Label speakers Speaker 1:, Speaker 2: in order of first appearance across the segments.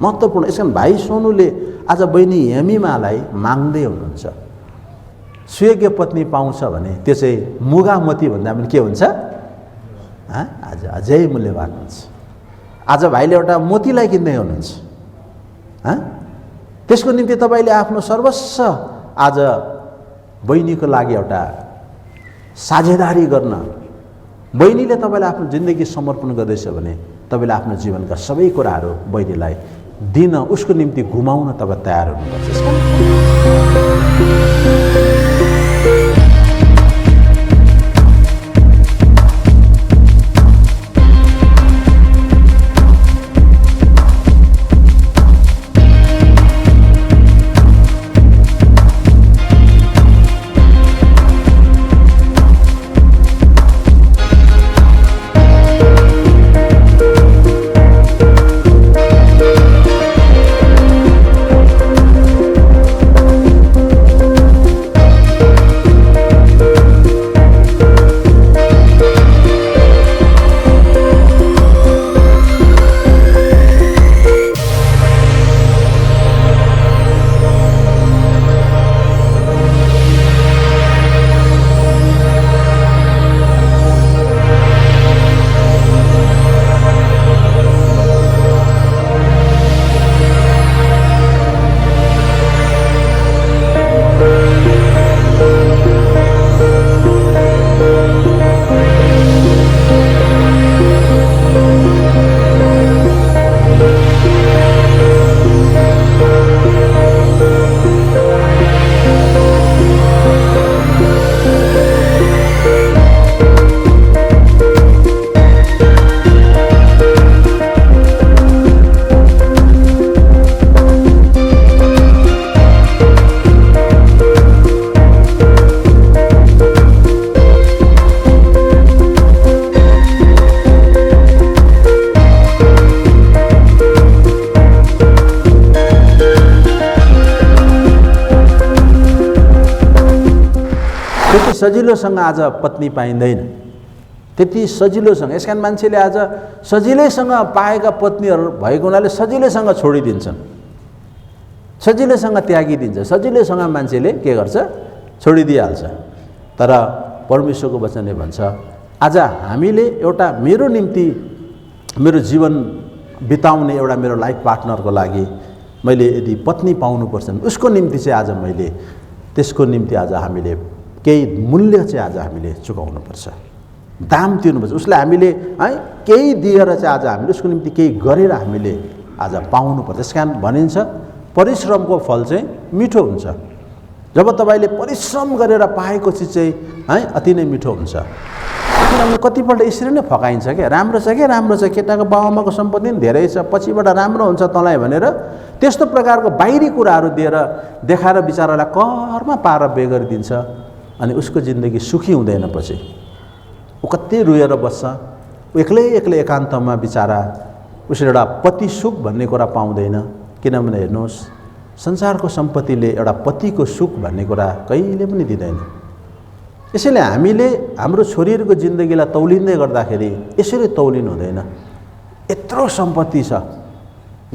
Speaker 1: महत्त्वपूर्ण। यसकारण भाइ सोनुले आज बहिनी हेमिमालाई माग्दै हुनुहुन्छ। सुयोग्य पत्नी पाउँछ भने त्यो चाहिँ मुगामती भन्दा पनि के हुन्छ? आज अझै मूल्यवान हुन्छ। आज भाइले एउटा मोतीलाई किन्दै हुनुहुन्छ, त्यसको निम्ति तपाईँले आफ्नो सर्वस्व आज बहिनीको लागि एउटा साझेदारी गर्न, बहिनीले तपाईँलाई आफ्नो जिन्दगी समर्पण गर्दैछ भने तपाईँले आफ्नो जीवनका सबै कुराहरू बहिनीलाई दिन, उसको निम्ति घुमाउन तपाईँ तयार हुनुपर्छ। सजिलोसँग आज पत्नी पाइँदैन, त्यति सजिलोसँग। यसकारण मान्छेले आज सजिलैसँग पाएका पत्नीहरू भएको हुनाले सजिलैसँग छोडिदिन्छन्, सजिलैसँग त्यागिदिन्छ, सजिलैसँग मान्छेले के गर्छ? छोडिदिइहाल्छ। तर परमेश्वरको वचनले भन्छ आज हामीले एउटा मेरो निम्ति मेरो जीवन बिताउने एउटा मेरो लाइफ पार्टनरको लागि मैले यदि पत्नी पाउनुपर्छ भने उसको निम्ति चाहिँ आज मैले त्यसको निम्ति आज हामीले केही मूल्य चाहिँ आज हामीले चुकाउनुपर्छ, दाम तिर्नुपर्छ। उसलाई हामीले है केही दिएर चाहिँ आज हामीले उसको निम्ति केही गरेर हामीले आज पाउनुपर्छ। त्यसकारण भनिन्छ परिश्रमको फल चाहिँ मिठो हुन्छ। जब तपाईँले परिश्रम गरेर पाएको चिज चाहिँ है अति नै मिठो हुन्छ। किनभने कतिपल्ट यसरी नै फकाइन्छ क्या, राम्रो छ क्या, राम्रो छ, केटाको बाबुआमाको सम्पत्ति पनि धेरै छ, पछिबाट राम्रो हुन्छ तँलाई भनेर त्यस्तो प्रकारको बाहिरी कुराहरू दिएर देखाएर बिचारालाई करमा पार बे गरिदिन्छ अनि उसको जिन्दगी सुखी हुँदैन। पछि ऊ कति रोएर बस्छ, एक्लै एक्लै एकान्तमा बिचारा उसले एउटा पति सुख भन्ने कुरा पाउँदैन। किनभने हेर्नुहोस् संसारको सम्पत्तिले एउटा पतिको सुख भन्ने कुरा कहिले पनि दिँदैन। यसैले हामीले हाम्रो छोरीहरूको जिन्दगीलाई तौलिँदै गर्दाखेरि यसरी तौलिनु हुँदैन। यत्रो सम्पत्ति छ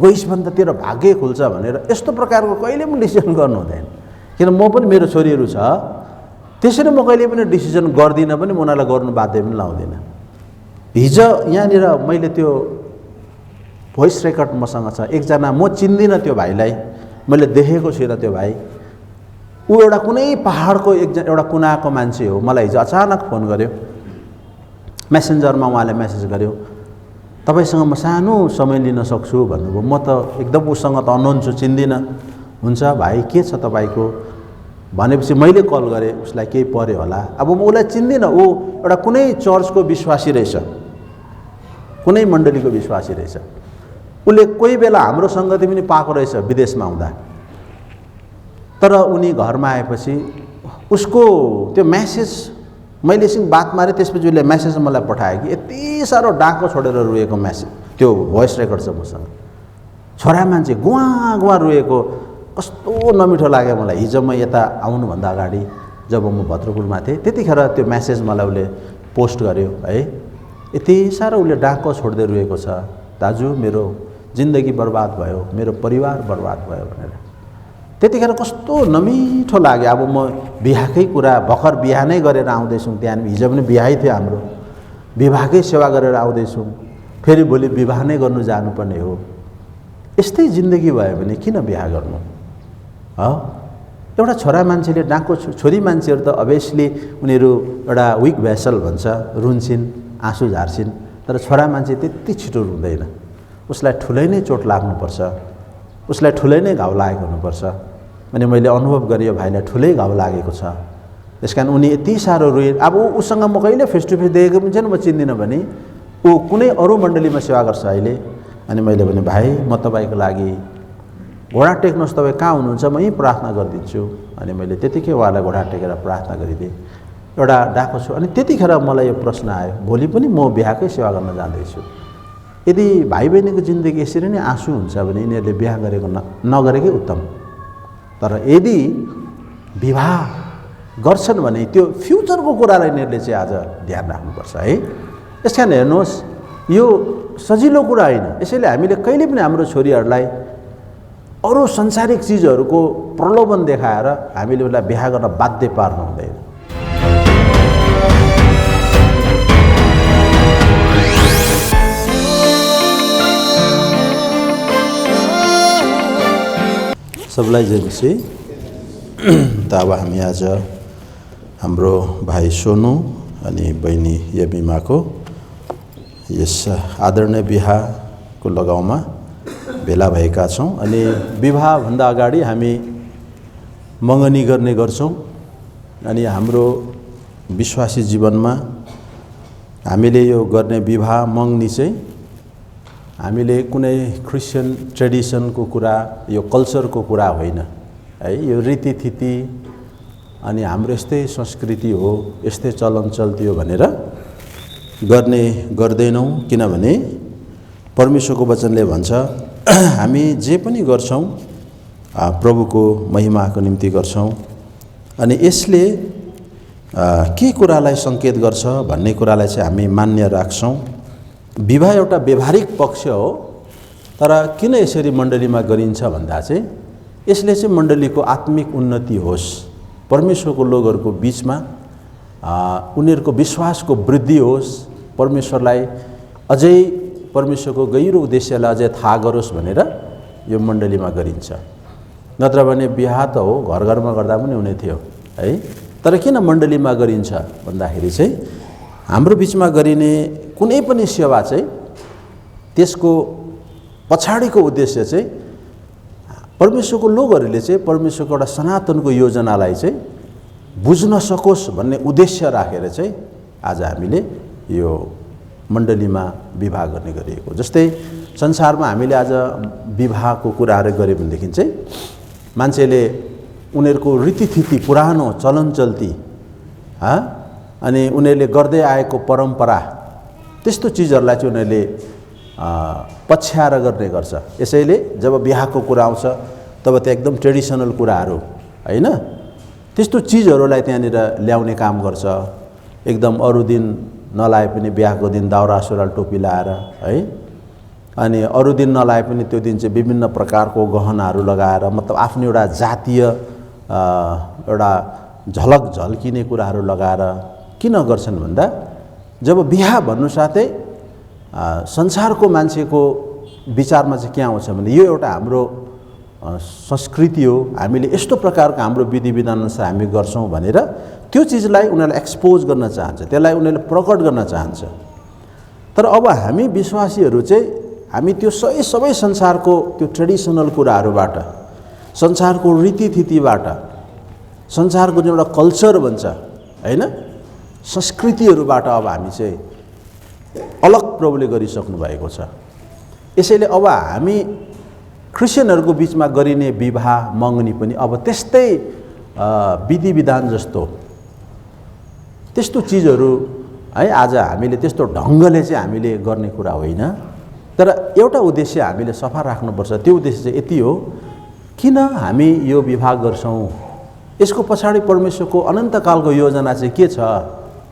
Speaker 1: गइस भने त तेरो भाग्य खुल्छ भनेर यस्तो प्रकारको कहिले पनि डिसिजन गर्नु हुँदैन। किन म पनि मेरो छोरीहरू छ, त्यसरी म कहिले पनि डिसिजन गर्दिनँ पनि, उनीहरूलाई गर्नु बाध्य पनि लाउँदिनँ। हिजो यहाँनिर मैले त्यो भोइस रेकर्ड मसँग छ, एकजना म चिन्दिनँ त्यो भाइलाई, मैले देखेको छुइनँ त्यो भाइ। ऊ एउटा कुनै पहाडको एउटा कुनाको मान्छे हो। मलाई हिजो अचानक फोन गर्यो, मेसेन्जरमा उहाँले मेसेज गर्यो, तपाईँसँग म सानो समय लिन सक्छु भन्नुभयो। म त एकदम उसँग त अनोन छु, चिन्दिनँ। हुन्छ भाइ के छ तपाईँको भनेपछि मैले कल गरेँ, उसलाई केही पर्यो होला। अब म उसलाई चिन्दिनँ, ऊ एउटा कुनै चर्चको विश्वासी रहेछ, कुनै मण्डलीको विश्वासी रहेछ। उसले कोही बेला हाम्रो सङ्गति पनि पाएको रहेछ विदेशमा हुँदा। तर उनी घरमा आएपछि उसको त्यो मेसेज मैले एकछिन बात मारेँ, त्यसपछि उसले मेसेज मलाई पठायो कि यति साह्रो डाको छोडेर रोएको मेसेज, त्यो भोइस रेकर्ड छ मसँग। छोरा मान्छे गुवा गुवा रोएको, कस्तो नमिठो लाग्यो मलाई। हिजो म यता आउनुभन्दा अगाडि जब म भद्रपुरमा थिएँ त्यतिखेर त्यो मेसेज मलाई उसले पोस्ट गर्यो है। यति साह्रो उसले डाको छोड्दै रोएको छ, दाजु मेरो जिन्दगी बर्बाद भयो, मेरो परिवार बर्बाद भयो भनेर। त्यतिखेर कस्तो नमिठो लाग्यो। अब म बिहाकै कुरा, भर्खर बिहा नै गरेर आउँदैछौँ, त्यहाँ हिजो पनि बिहाै थियो हाम्रो, विवाहकै सेवा गरेर आउँदैछौँ, फेरि भोलि विवाह नै गर्नु जानुपर्ने हो। यस्तै जिन्दगी भयो भने किन बिहा गर्नु? हो, एउटा छोरा मान्छेले डाको छोरी मान्छेहरू त अभियसली उनीहरू एउटा विक भेसल भन्छ, रुन्छन्, आँसु झार्छिन्, तर छोरा मान्छे त्यति छिटो रुँदैन। उसलाई ठुलै नै चोट लाग्नुपर्छ, उसलाई ठुलै नै घाउ लागेको हुनुपर्छ। अनि मैले अनुभव गरेँ यो भाइलाई ठुलै घाउ लागेको छ, त्यसकारण उनी यति साह्रो रोए। अब उसँग म कहिले फेस टु फेस देखेको पनि छैन, म चिन्दिनँ भने ऊ कुनै अरू मण्डलीमा सेवा गर्छ अहिले। अनि मैले भने भाइ म तपाईँको लागि घोडा टेक्नुहोस्, तपाईँ कहाँ हुनुहुन्छ म यहीँ प्रार्थना गरिदिन्छु। अनि मैले त्यतिकै उहाँलाई घोडा टेकेर प्रार्थना गरिदिएँ, एउटा डाको छु। अनि त्यतिखेर मलाई यो प्रश्न आयो, भोलि पनि म बिहाकै सेवा गर्न जाँदैछु। यदि भाइ बहिनीको जिन्दगी यसरी नै आँसु हुन्छ भने यिनीहरूले बिहा गरेको नगरेकै उत्तम। तर यदि विवाह गर्छन् भने त्यो फ्युचरको कुरालाई यिनीहरूले चाहिँ आज ध्यान राख्नुपर्छ है। यस कारण हेर्नुहोस्, यो सजिलो कुरा होइन। यसैले हामीले कहिले पनि हाम्रो छोरीहरूलाई अरू संसारिक चिजहरूको प्रलोभन देखाएर हामीले उसलाई बिहा गर्न बाध्य पार्नु हुँदैन। सबलाई जयमसी। त अब हामी आज हाम्रो भाइ सोनु अनि बहिनी यमिमाको यस आदरणीय बिहाको लगाउमा भेला भएका छौँ। अनि विवाहभन्दा अगाडि हामी मगनी गर्ने गर्छौँ। अनि हाम्रो विश्वासी जीवनमा हामीले यो गर्ने विवाह मगनी चाहिँ हामीले कुनै क्रिस्चियन ट्रेडिसनको कुरा, यो कल्चरको कुरा होइन है। यो रीतिथिति अनि हाम्रो यस्तै संस्कृति हो, यस्तै चलन चल्ती हो भनेर गर्ने गर्दैनौँ। किनभने परमेश्वरको वचनले भन्छ हामी जे पनि गर्छौँ प्रभुको महिमाको निम्ति गर्छौँ। अनि यसले के कुरालाई सङ्केत गर्छ भन्ने कुरालाई चाहिँ हामी मान्य राख्छौँ। विवाह एउटा व्यवहारिक पक्ष हो, तर किन यसरी मण्डलीमा गरिन्छ भन्दा चाहिँ यसले चाहिँ मण्डलीको आत्मिक उन्नति होस्, परमेश्वरको लोकहरूको बिचमा उनीहरूको विश्वासको वृद्धि होस्, परमेश्वरलाई अझै परमेश्वरको गहिरो उद्देश्यलाई अझै थाहा गरोस् भनेर यो मण्डलीमा गरिन्छ। नत्र भने बिहा त हो घर घरमा गर्दा पनि हुने थियो है। तर किन मण्डलीमा गरिन्छ भन्दाखेरि चाहिँ हाम्रो बिचमा गरिने कुनै पनि सेवा चाहिँ त्यसको पछाडिको उद्देश्य चाहिँ परमेश्वरको लोकहरूले चाहिँ परमेश्वरको एउटा सनातनको योजनालाई चाहिँ बुझ्न सकोस् भन्ने उद्देश्य राखेर चाहिँ आज हामीले यो मण्डलीमा विवाह गर्ने गरिएको। जस्तै संसारमा हामीले आज विवाहको कुराहरू गऱ्यो भनेदेखि चाहिँ मान्छेले उनीहरूको रीतिथिति, पुरानो चलन चल्ती अनि उनीहरूले गर्दै आएको परम्परा, त्यस्तो चिजहरूलाई चाहिँ उनीहरूले पछ्याएर गर्ने गर्छ। यसैले जब बिहाको कुरा आउँछ तब त्यो एकदम ट्रेडिसनल कुराहरू होइन, त्यस्तो चिजहरूलाई त्यहाँनिर ल्याउने काम गर्छ। एकदम अरू दिन नलाए पनि बिहाको दिन दाउरा सुरुवाल टोपी लाएर है, अनि अरू दिन नलाए पनि त्यो दिन चाहिँ विभिन्न प्रकारको गहनाहरू लगाएर, मतलब आफ्नो एउटा जातीय एउटा झलक झल्किने कुराहरू लगाएर किन गर्छन् भन्दा जब बिहा भन्नु साथै संसारको मान्छेको विचारमा चाहिँ के आउँछ भने यो एउटा हाम्रो संस्कृति हो, हामीले यस्तो प्रकारको हाम्रो विधि विधानअनुसार हामी गर्छौँ भनेर त्यो चिजलाई उनीहरूलाई एक्सपोज गर्न चाहन्छ, त्यसलाई उनीहरूले प्रकट गर्न चाहन्छ। तर अब हामी विश्वासीहरू चाहिँ हामी त्यो सबै संसारको त्यो ट्रेडिसनल कुराहरूबाट, संसारको रीतिथितिबाट, संसारको जुन एउटा कल्चर भन्छ होइन, संस्कृतिहरूबाट अब हामी चाहिँ अलग प्रभुले गरिसक्नु भएको छ। यसैले अब हामी क्रिस्चियनहरूको बिचमा गरिने विवाह मगनी पनि अब त्यस्तै विधि विधान जस्तो त्यस्तो चिजहरू है आज हामीले त्यस्तो ढङ्गले चाहिँ हामीले गर्ने कुरा होइन। तर एउटा उद्देश्य हामीले सफा राख्नुपर्छ। त्यो उद्देश्य चाहिँ यति हो, किन हामी यो विवाह गर्छौँ, यसको पछाडि परमेश्वरको अनन्तकालको योजना चाहिँ के छ,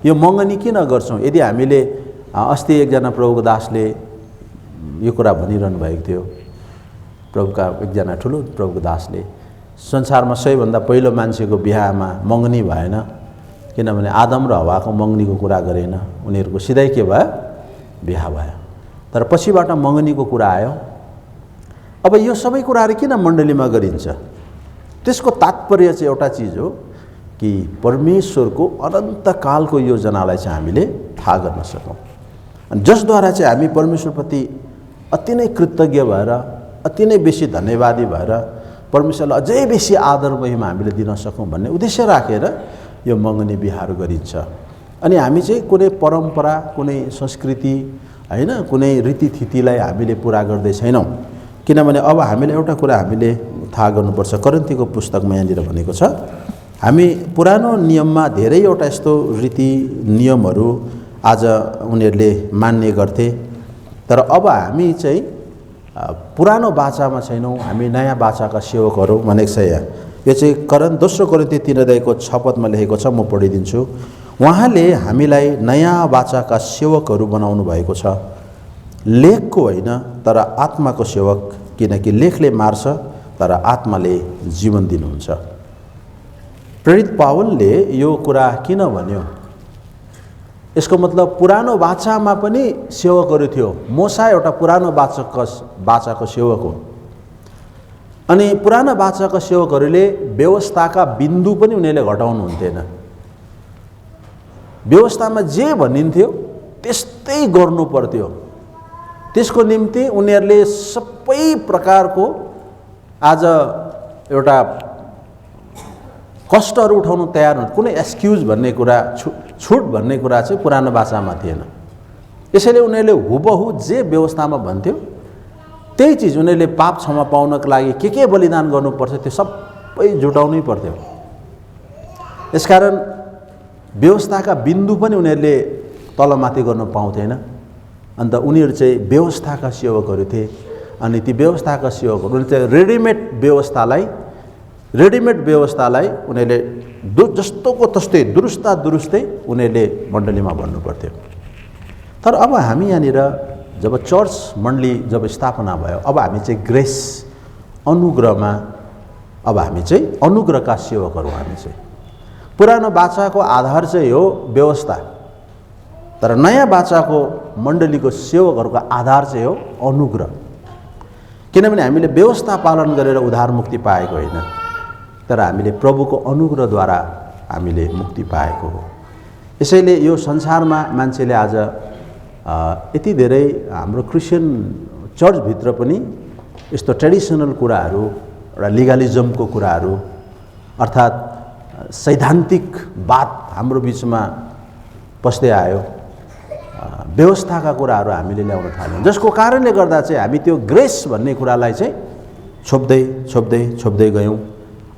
Speaker 1: यो मगनी किन गर्छौँ। यदि हामीले अस्ति एकजना प्रभुको दासले यो कुरा भनिरहनु भएको थियो प्रभुका एकजना ठुलो प्रभुको दासले, संसारमा सबैभन्दा पहिलो मान्छेको बिहामा मँगनी भएन, किनभने आदम र हवाको मँगनीको कुरा गरेन, उनीहरूको सिधै के भयो, बिहा भयो। तर पछिबाट मँगनीको कुरा आयो। अब यो सबै कुराहरू किन मण्डलीमा गरिन्छ? त्यसको तात्पर्य चाहिँ एउटा चिज हो कि परमेश्वरको अनन्तकालको योजनालाई चाहिँ हामीले थाहा गर्न सकौँ, अनि जसद्वारा चाहिँ हामी परमेश्वरप्रति अति नै कृतज्ञ भएर, अति नै बेसी धन्यवादी भएर परमेश्वरलाई अझै बेसी आदर महिमा हामीले दिन सकौँ भन्ने उद्देश्य राखेर यो मँगनी बिहाहरू गरिन्छ। अनि हामी चाहिँ कुनै परम्परा, कुनै संस्कृति हैन, कुनै रीतिथितिलाई हामीले पुरा गर्दै छैनौँ। किनभने अब हामीले एउटा कुरा हामीले थाहा गर्नुपर्छ। कोरिन्थीको पुस्तकमा यहाँनिर भनेको छ, हामी पुरानो नियममा धेरैवटा यस्तो रीति नियमहरू आज उनीहरूले मान्ने गर्थे, तर अब हामी चाहिँ पुरानो बाचामा छैनौँ, हामी नयाँ बाचाका सेवकहरू भनेको छ यहाँ। यो चाहिँ दोस्रो कोरिन्थी 3:6 लेखेको छ, म पढिदिन्छु। उहाँले हामीलाई नयाँ बाचाका सेवकहरू बनाउनु भएको छ, लेखको होइन तर आत्माको सेवक, किनकि लेखले मार्छ तर आत्माले जीवन दिनुहुन्छ। प्रेरित पावलले यो कुरा किन भन्यो? यसको मतलब पुरानो बाचामा पनि सेवकहरू थियो। मोसा एउटा पुरानो बाचाको सेवक हो, अनि पुरानो बाचाका सेवकहरूले व्यवस्थाका बिन्दु पनि उनीहरूले घटाउनु हुन्थेन। व्यवस्थामा जे भनिन्थ्यो त्यस्तै गर्नु पर्थ्यो। त्यसको निम्ति उनीहरूले सबै प्रकारको आज एउटा कष्टहरू उठाउनु तयार हुन्। कुनै एक्सक्युज भन्ने कुरा, छुट भन्ने कुरा चाहिँ पुरानो बाचामा थिएन। यसैले उनीहरूले हुबहु जे व्यवस्थामा भन्थ्यो त्यही चिज उनीहरूले पाप क्षमा पाउनको लागि के बलिदान गर्नुपर्छ त्यो सबै जुटाउनै पर्थ्यो। यसकारण व्यवस्थाका बिन्दु पनि उनीहरूले तलमाथि गर्न पाउँथेन। अन्त उनीहरू चाहिँ व्यवस्थाका सेवकहरू थिए। अनि ती व्यवस्थाका सेवकहरू चाहिँ रेडिमेड व्यवस्थालाई उनीहरूले जस्तोको तस्तै दुरुस्तै उनीहरूले मण्डलीमा भन्नुपर्थ्यो। तर अब हामी यहाँनिर जब चर्च मण्डली जब स्थापना भयो, अब हामी चाहिँ ग्रेस, अनुग्रहमा, अब हामी चाहिँ अनुग्रहका सेवकहरू। हामी चाहिँ पुरानो बाचाको आधार चाहिँ हो व्यवस्था, तर नयाँ बाचाको मण्डलीको सेवकहरूको आधार चाहिँ हो अनुग्रह। किनभने हामीले व्यवस्था पालन गरेर उद्धार मुक्ति पाएको होइन, तर हामीले प्रभुको अनुग्रहद्वारा हामीले मुक्ति पाएको हो। यसैले यो संसारमा मान्छेले आज यति धेरै हाम्रो क्रिस्चियन चर्चभित्र पनि यस्तो ट्रेडिसनल कुराहरू, एउटा लिगलिजमको कुराहरू, अर्थात् सैद्धान्तिक बात हाम्रो बिचमा पस्दै आयो। व्यवस्थाका कुराहरू हामीले ल्याउन थाल्यौँ, जसको कारणले गर्दा चाहिँ हामी त्यो ग्रेस भन्ने कुरालाई चाहिँ छोप्दै गयौँ।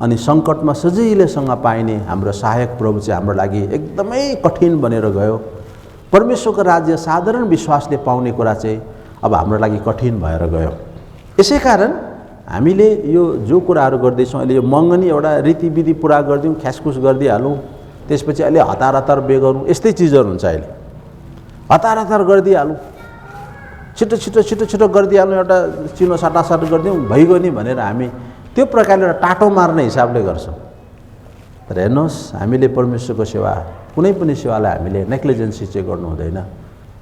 Speaker 1: अनि सङ्कटमा सजिलैसँग पाइने हाम्रो सहायक प्रभु चाहिँ हाम्रो लागि एकदमै कठिन बनेर गयो। परमेश्वरको राज्य साधारण विश्वासले पाउने कुरा चाहिँ अब हाम्रो लागि कठिन भएर गयो। यसै कारण हामीले यो जो कुराहरू गर्दैछौँ अहिले, यो मँगनी एउटा रीतिविधि पुरा गरिदिउँ, ख्यासखुस गरिदिइहालौँ, त्यसपछि अहिले हतार बे गरौँ, यस्तै चिजहरू हुन्छ। अहिले हतार गरिदिइहालौँ, छिटो गरिदिइहालौँ, एउटा चिनो साटासाट गरिदिउँ, भइगयो नि भनेर हामी त्यो प्रकारले एउटा टाटो मार्ने हिसाबले गर्छौँ। तर हेर्नुहोस्, हामीले परमेश्वरको सेवा, कुनै पनि सेवालाई हामीले नेग्लिजेन्सी चाहिँ गर्नु हुँदैन,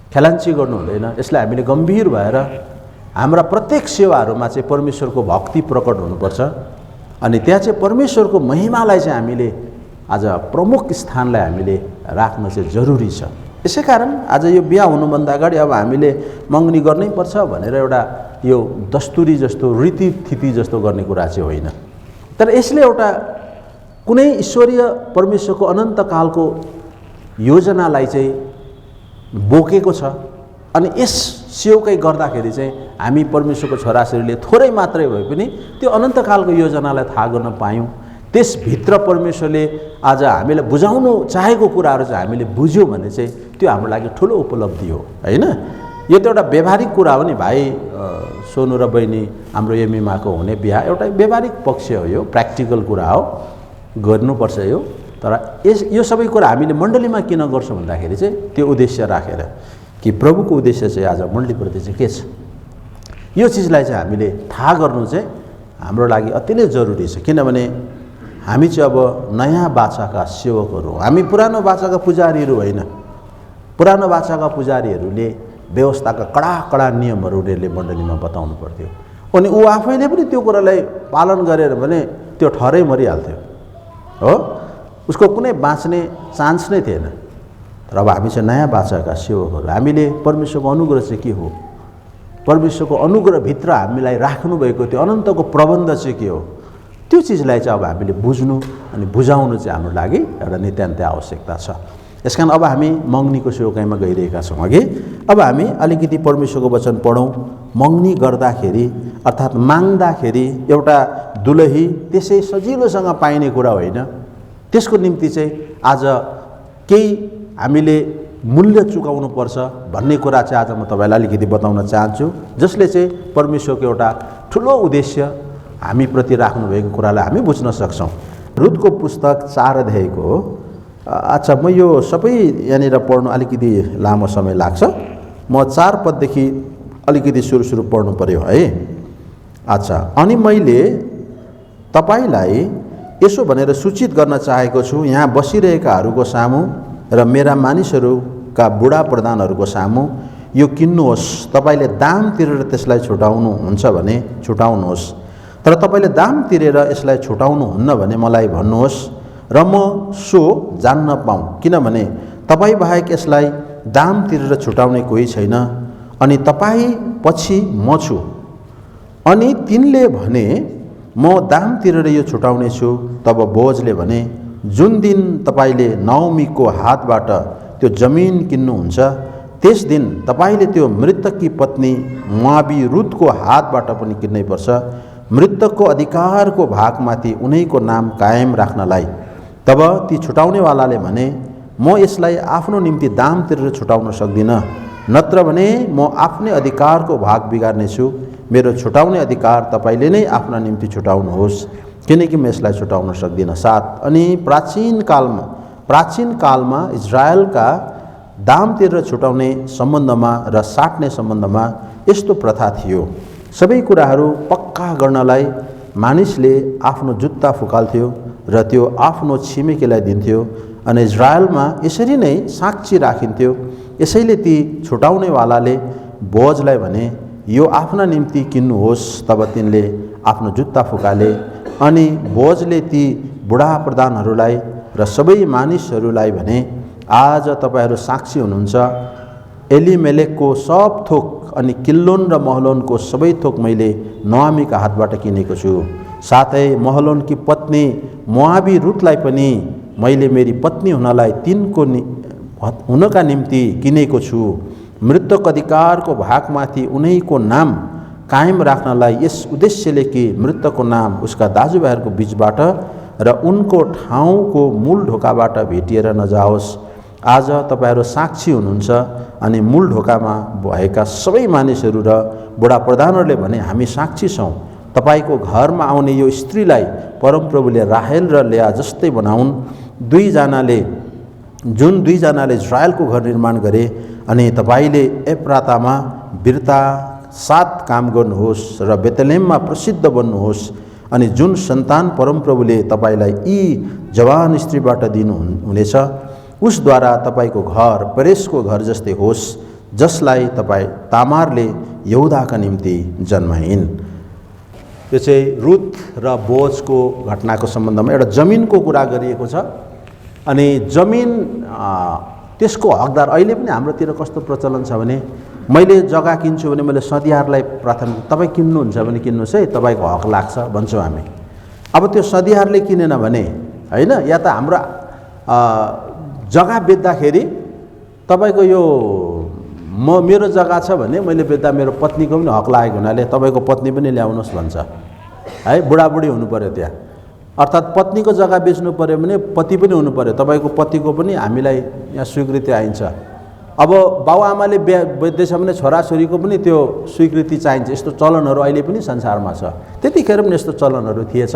Speaker 1: खेलाञ्ची गर्नु हुँदैन। यसलाई हामीले गम्भीर भएर हाम्रा प्रत्येक सेवाहरूमा चाहिँ परमेश्वरको भक्ति प्रकट हुनुपर्छ। अनि त्यहाँ चाहिँ परमेश्वरको महिमालाई चाहिँ हामीले आज प्रमुख स्थानलाई हामीले राख्न चाहिँ जरुरी छ। यसै कारण आज यो बिहा हुनुभन्दा अगाडि अब हामीले मँगनी गर्नै पर्छ भनेर एउटा यो दस्तुरी जस्तो, रीतिथिति जस्तो गर्ने कुरा चाहिँ होइन। तर यसले एउटा कुनै ईश्वरीय परमेश्वरको अनन्तकालको योजनालाई चाहिँ बोकेको छ। अनि यस सेवकै गर्दाखेरि चाहिँ हामी परमेश्वरको छोराछोरीले थोरै मात्रै भए पनि त्यो अनन्तकालको योजनालाई थाहा गर्न पायौँ। त्यसभित्र परमेश्वरले आज हामीलाई बुझाउनु चाहेको कुराहरू चाहिँ हामीले बुझ्यौँ भने चाहिँ त्यो हाम्रो लागि ठुलो उपलब्धि हो, होइन? यो त एउटा व्यवहारिक कुरा हो नि भाइ। सोनु र बहिनी हाम्रो एमिमाको हुने बिहा एउटा व्यवहारिक पक्ष हो, यो प्र्याक्टिकल कुरा हो, गर्नुपर्छ यो। तर यो सबै कुरा हामीले मण्डलीमा किन गर्छौँ भन्दाखेरि चाहिँ त्यो उद्देश्य राखेर कि प्रभुको उद्देश्य चाहिँ आज मण्डलीप्रति चाहिँ के छ, यो चिजलाई चाहिँ हामीले थाहा गर्नु चाहिँ हाम्रो लागि अति नै जरुरी छ। किनभने हामी चाहिँ अब नयाँ बाचाका सेवकहरू हौँ, हामी पुरानो बाचाका पुजारीहरू होइन। पुरानो बाचाका पुजारीहरूले व्यवस्थाका कडा कडा नियमहरू उनीहरूले मण्डलीमा बताउनु पर्थ्यो, अनि ऊ आफैले पनि त्यो कुरालाई पालन गरेर भने त्यो ठहरै मरिहाल्थ्यो हो, उसको कुनै बाँच्ने चान्स नै थिएन। तर अब हामी चाहिँ नयाँ बाचाका सेवकहरू, हामीले परमेश्वरको अनुग्रह चाहिँ के हो, परमेश्वरको अनुग्रहभित्र हामीलाई राख्नुभएको त्यो अनन्तको प्रबन्ध चाहिँ के हो, त्यो चिजलाई चाहिँ अब हामीले बुझ्नु अनि बुझाउनु चाहिँ हाम्रो लागि एउटा नितान्तै आवश्यकता छ। यसकारण अब हामी मङ्गनीको सेवकाइमा गइरहेका छौँ। अघि अब हामी अलिकति परमेश्वरको वचन पढौँ। मङ्गनी गर्दाखेरि अर्थात् माग्दाखेरि एउटा दुलही त्यसै सजिलोसँग पाइने कुरा होइन। त्यसको निम्ति चाहिँ आज केही हामीले मूल्य चुकाउनु पर्छ भन्ने कुरा चाहिँ आज म तपाईँलाई अलिकति बताउन चाहन्छु, जसले चाहिँ परमेश्वरको एउटा ठुलो उद्देश्य हामीप्रति राख्नुभएको कुरालाई हामी बुझ्न सक्छौँ। रुथको पुस्तक 4 अध्यायको, अच्छा म यो सबै यहाँनिर पढ्नु अलिकति लामो समय लाग्छ, म 4 पददेखि अलिकति सुरु पढ्नु पर्यो है। अच्छा, अनि मैले तपाईलाई यसो भनेर सूचित गर्न चाहेको छु, यहाँ बसिरहेकाहरूको सामु र मेरा मानिसहरूका बुढा प्रधानहरूको सामु यो किन्नुहोस्। तपाईले दाम तिरेर त्यसलाई छुटाउनुहुन्छ भने छुटाउनुहोस्, तर तपाईले दाम तिरेर यसलाई छुटाउनुहुन्न भने मलाई भन्नुहोस् र म सो जान्न पाऊँ, किनभने तपाईँ बाहेक यसलाई दाम तिरेर छुटाउने कोही छैन, अनि तपाईँ पछि म छु। अनि तिनले भने म दाम तिरेर यो छुटाउने छु। तब बोजले भने जुन दिन तपाईले नाओमीको हातबाट त्यो जमिन किन्नुहुन्छ त्यस दिन तपाईले त्यो मृतककी पत्नी मोआबी रुथको हातबाट पनि किन्नै पर्छ, मृतकको अधिकारको भागमाथि उनैको नाम कायम राख्नलाई। तब ती छुटाउनेवालाले भने म यसलाई आफ्नो निम्ति दाम तिरेर छुटाउन सक्दिनँ, नत्र भने म आफ्नै अधिकारको भाग बिगार्नेछु। मेरो छुटाउने अधिकार तपाईले नै आफ्ना निम्ति छुटाउनुहोस्, किनकि म यसलाई छुटाउन सक्दिनँ। 7 अनि प्राचीन कालमा इजरायलका दाम तिरेर छुटाउने सम्बन्धमा र साट्ने सम्बन्धमा यस्तो प्रथा थियो। सबै कुराहरू पक्का गर्नलाई मानिसले आफ्नो जुत्ता फुकाल्थ्यो र त्यो आफ्नो छिमेकीलाई दिन्थ्यो, अनि इजरायलमा यसरी नै साक्षी राखिन्थ्यो। यसैले ती छुटाउनेवालाले बोजलाई भने यो आफ्ना निम्ति किन्नुहोस्। तब तिनले आफ्नो जुत्ता फुकाले, अनि बोजले ती बुढा प्रधानहरूलाई र सबै मानिसहरूलाई भने आज तपाईहरू साक्षी हुनुहुन्छ, एलिमेलेकको सब थोक अनि किल्लोन र महलोनको सबै थोक मैले नोआमीका हातबाट किनेको छु। साथै महलोनकी पत्नी मोआबी रुथलाई पनि मैले मेरी पत्नी हुनलाई तिनको हुनका निम्ति किनेको छु। मृतक अधिकारको भागमाथि उनैको नाम कायम राख्नलाई, यस उद्देश्यले कि मृतकको नाम उसका दाजुभाइहरूको बीचबाट र उनको ठाउँको मूल ढोकाबाट भेटिएर नजाओस्। आज तपाईहरू साक्षी हुनुहुन्छ, अनि मूल ढोकामा भएका सबै मानिसहरू र बुढा प्रधानहरूले भने हामी साक्षी छौँ। तपाईको घरमा आउने यो स्त्रीलाई परमप्रभुले राहेल र लेया जस्तै बनाउन्। जुन दुईजनाले इजरायलको घर निर्माण गरे, अनि तपाईले एप्रातामा वीरता साथ काम गर्नुहोस् र बेतलेहममा प्रसिद्ध बन्नुहोस्। अनि जुन सन्तान परमप्रभुले तपाईलाई यी जवान स्त्रीबाट दिनु हुनेछ, उसद्वारा तपाईको घर परेसको घर जस्तै होस्, जसलाई तपाईँ तामारले यहुदाका निम्ति जन्माइन्। यो चाहिँ रुथ र बोजको घटनाको सम्बन्धमा एउटा जमिनको कुरा गरिएको छ। अनि जमिन त्यसको हकदार अहिले पनि हाम्रोतिर कस्तो प्रचलन छ भने, मैले जग्गा किन्छु भने मैले सदियारलाई प्राथमिकता, तपाईँ किन्नुहुन्छ भने किन्नुहोस् है, तपाईँको हक लाग्छ भन्छौँ हामी। अब त्यो सदियारले किनेन भने होइन, या त हाम्रो जग्गा बेच्दाखेरि तपाईँको यो मेरो जग्गा छ भने मैले बेच्दा मेरो पत्नीको पनि हक लागेको हुनाले तपाईँको पत्नी पनि ल्याउनुहोस् भन्छ है। बुढाबुढी हुनु पर्यो त्यहाँ, अर्थात् पत्नीको जग्गा बेच्नु पर्यो भने पति पनि हुनु पर्यो, तपाईँको पतिको पनि हामीलाई यहाँ स्वीकृति आइन्छ। अब बाबुआमाले बेच्दैछ भने छोराछोरीको पनि त्यो स्वीकृति चाहिन्छ। यस्तो चलनहरू अहिले पनि संसारमा छ, त्यतिखेर पनि यस्तो चलनहरू थिएछ।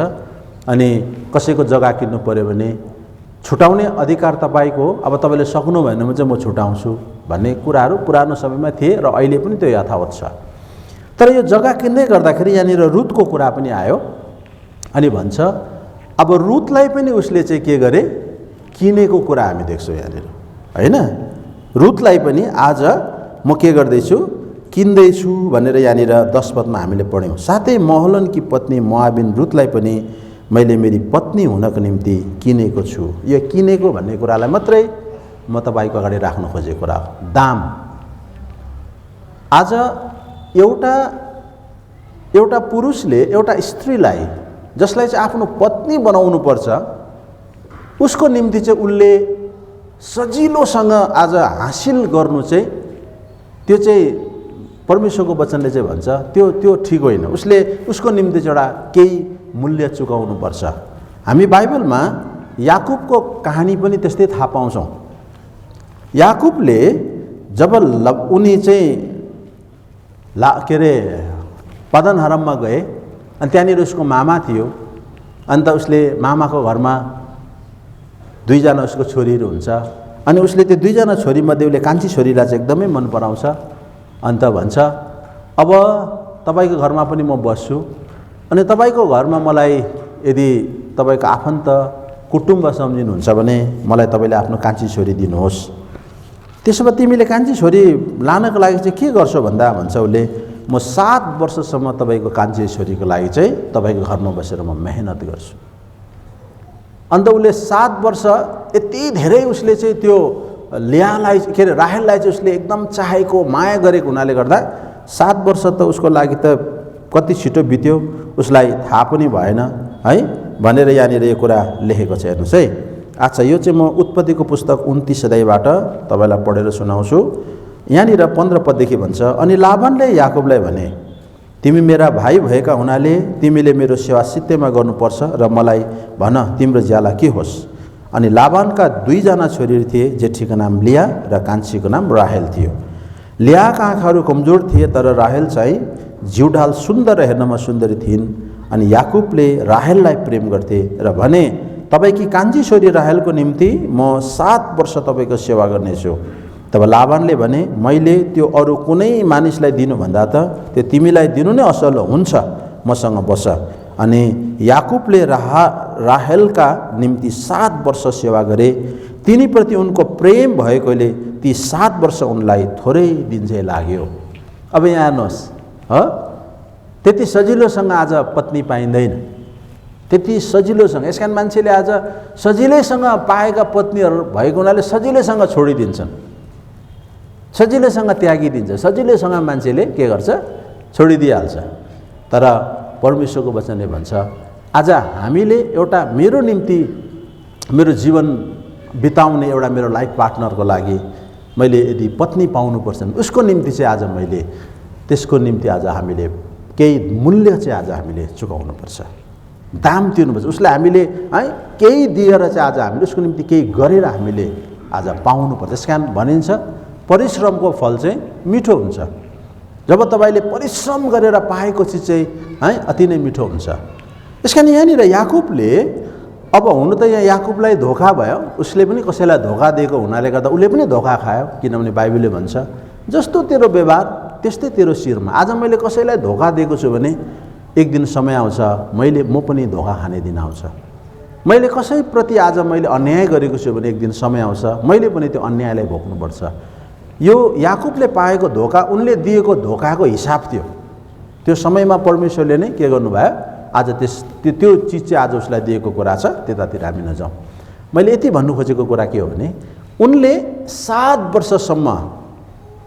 Speaker 1: अनि कसैको जग्गा किन्नु पर्यो भने छुटाउने अधिकार तपाईँको हो, अब तपाईँले सक्नु भएन भने चाहिँ म छुटाउँछु भन्ने कुराहरू पुरानो समयमा थिए र अहिले पनि त्यो यथावत छ। तर यो जग्गा किन्दै गर्दाखेरि यहाँनिर रुतको कुरा पनि आयो। अनि भन्छ अब रुतलाई पनि उसले चाहिँ के गरे, किनेको कुरा हामी देख्छौँ यहाँनिर, होइन? रुतलाई पनि आज म के गर्दैछु, किन्दैछु भनेर यहाँनिर 10 पदमा हामीले पढ्यौँ। साथै महलोनकी पत्नी मोआबिन रुतलाई पनि मैले मेरी पत्नी हुनको निम्ति किनेको छु। यो किनेको भन्ने कुरालाई मात्रै म तपाईँको अगाडि राख्न खोजेको कुरा हो। दाम। आज एउटा पुरुषले एउटा स्त्रीलाई जसलाई चाहिँ आफ्नो पत्नी बनाउनु पर्छ, उसको निम्ति चाहिँ उसले सजिलोसँग आज हासिल गर्नु चाहिँ त्यो चाहिँ परमेश्वरको वचनले चाहिँ भन्छ त्यो ठिक होइन। उसले उसको निम्ति चाहिँ एउटा केही मूल्य चुकाउनु पर्छ। हामी बाइबलमा याकुबको कहानी पनि त्यस्तै थाहा पाउँछौँ। याकुबले जब उनी चाहिँ के अरे पदन हरममा गए अनि त्यहाँनिर उसको मामा थियो। अन्त उसले मामाको घरमा 2 जना उसको छोरीहरू हुन्छ। अनि उसले त्यो 2 जना छोरीमध्ये उसले कान्छी छोरीलाई चाहिँ एकदमै मन पराउँछ। अन्त भन्छ अब तपाईँको घरमा पनि म बस्छु, अनि तपाईँको घरमा मलाई यदि तपाईँको आफन्त कुटुम्ब सम्झिनुहुन्छ भने मलाई तपाईँले आफ्नो कान्छी छोरी दिनुहोस्। त्यसो भए तिमीले कान्छी छोरी लानको लागि चाहिँ के गर्छौ भन्दा भन्छ उसले, म 7 वर्षसम्म तपाईँको कान्छी छोरीको लागि चाहिँ तपाईँको घरमा बसेर म मेहनत गर्छु। अन्त उसले 7 वर्ष यति धेरै उसले चाहिँ त्यो लियालाई के अरे राहेललाई चाहिँ उसले एकदम चाहेको माया गरेको हुनाले गर्दा 7 वर्ष त उसको लागि त कति छिटो बित्यो उसलाई थाहा पनि भएन है भनेर यहाँनिर यो कुरा लेखेको छ। हेर्नुहोस् है। अच्छा, यो चाहिँ म उत्पत्तिको पुस्तक 29 अध्यायबाट तपाईँलाई पढेर सुनाउँछु। यहाँनिर 15 पददेखि भन्छ, अनि लाबानले याकुबलाई भने, तिमी मेरा भाइ भएका हुनाले तिमीले मेरो सेवा सित्तैमा गर्नुपर्छ र मलाई भन तिम्रो ज्याला के होस्। अनि लाबानका 2 जना छोरीहरू थिए, जेठीको नाम लिया र कान्छीको नाम राहेल थियो। लियाका आँखाहरू कमजोर थिए तर राहेल चाहिँ जिउढाल सुन्दर र हेर्नमा सुन्दरी थिइन्। अनि याकुबले राहेललाई प्रेम गर्थे र भने, तपाईँकी कान्छी छोरी राहेलको निम्ति म 7 वर्ष तपाईँको सेवा गर्नेछु। तब लाबानले भने, मैले त्यो अरू कुनै मानिसलाई दिनुभन्दा त त्यो तिमीलाई दिनु नै असल हुन्छ, मसँग बस। अनि याकुबले राहेलका निम्ति 7 वर्ष सेवा गरे। तिनीप्रति उनको प्रेम भएकोले ती 7 वर्ष उनलाई थोरै दिन चाहिँ लाग्यो। अब यहाँ हेर्नुहोस्, त्यति सजिलोसँग आज पत्नी पाइँदैन, त्यति सजिलोसँग। यस कारण मान्छेले आज सजिलैसँग पाएका पत्नीहरू भएको हुनाले सजिलैसँग छोडिदिन्छन्, सजिलैसँग त्यागिदिन्छ, सजिलैसँग मान्छेले के गर्छ, छोडिदिइहाल्छ। तर परमेश्वरको वचनले भन्छ आज हामीले एउटा मेरो निम्ति मेरो जीवन बिताउने एउटा मेरो लाइफ पार्टनरको लागि मैले यदि पत्नी पाउनुपर्छ भने उसको निम्ति चाहिँ आज मैले त्यसको निम्ति आज हामीले केही मूल्य चाहिँ आज हामीले चुकाउनुपर्छ, दाम तिर्नुपर्छ। उसलाई हामीले है केही दिएर चाहिँ आज हामीले उसको निम्ति केही गरेर हामीले आज पाउनुपर्छ। त्यस कारण भनिन्छ परिश्रमको फल चाहिँ मिठो हुन्छ। जब तपाईँले परिश्रम गरेर पाएको चिज चाहिँ है अति नै मिठो हुन्छ। यस कारण यहाँनिर याकुबले अब हुनु त यहाँ याकुबलाई धोका भयो, उसले पनि कसैलाई धोका दिएको हुनाले गर्दा उसले पनि धोका खायो। किनभने बाइबलले भन्छ जस्तो तेरो व्यवहार त्यस्तै तेरो शिरमा। आज मैले कसैलाई धोका दिएको छु भने एक दिन समय आउँछ म पनि धोका खाने दिन आउँछ। मैले कसैप्रति आज मैले अन्याय गरेको छु भने एक दिन समय आउँछ मैले पनि त्यो अन्यायलाई भोग्नुपर्छ। यो याकुबले पाएको धोका उनले दिएको धोकाको हिसाब थियो। त्यो समयमा परमेश्वरले नै के गर्नुभयो, आज त्यो चिज चाहिँ आज उसलाई दिएको कुरा छ, त्यतातिर हामी नजाउँ। मैले यति भन्नु खोजेको कुरा के हो भने उनले 7 वर्षसम्म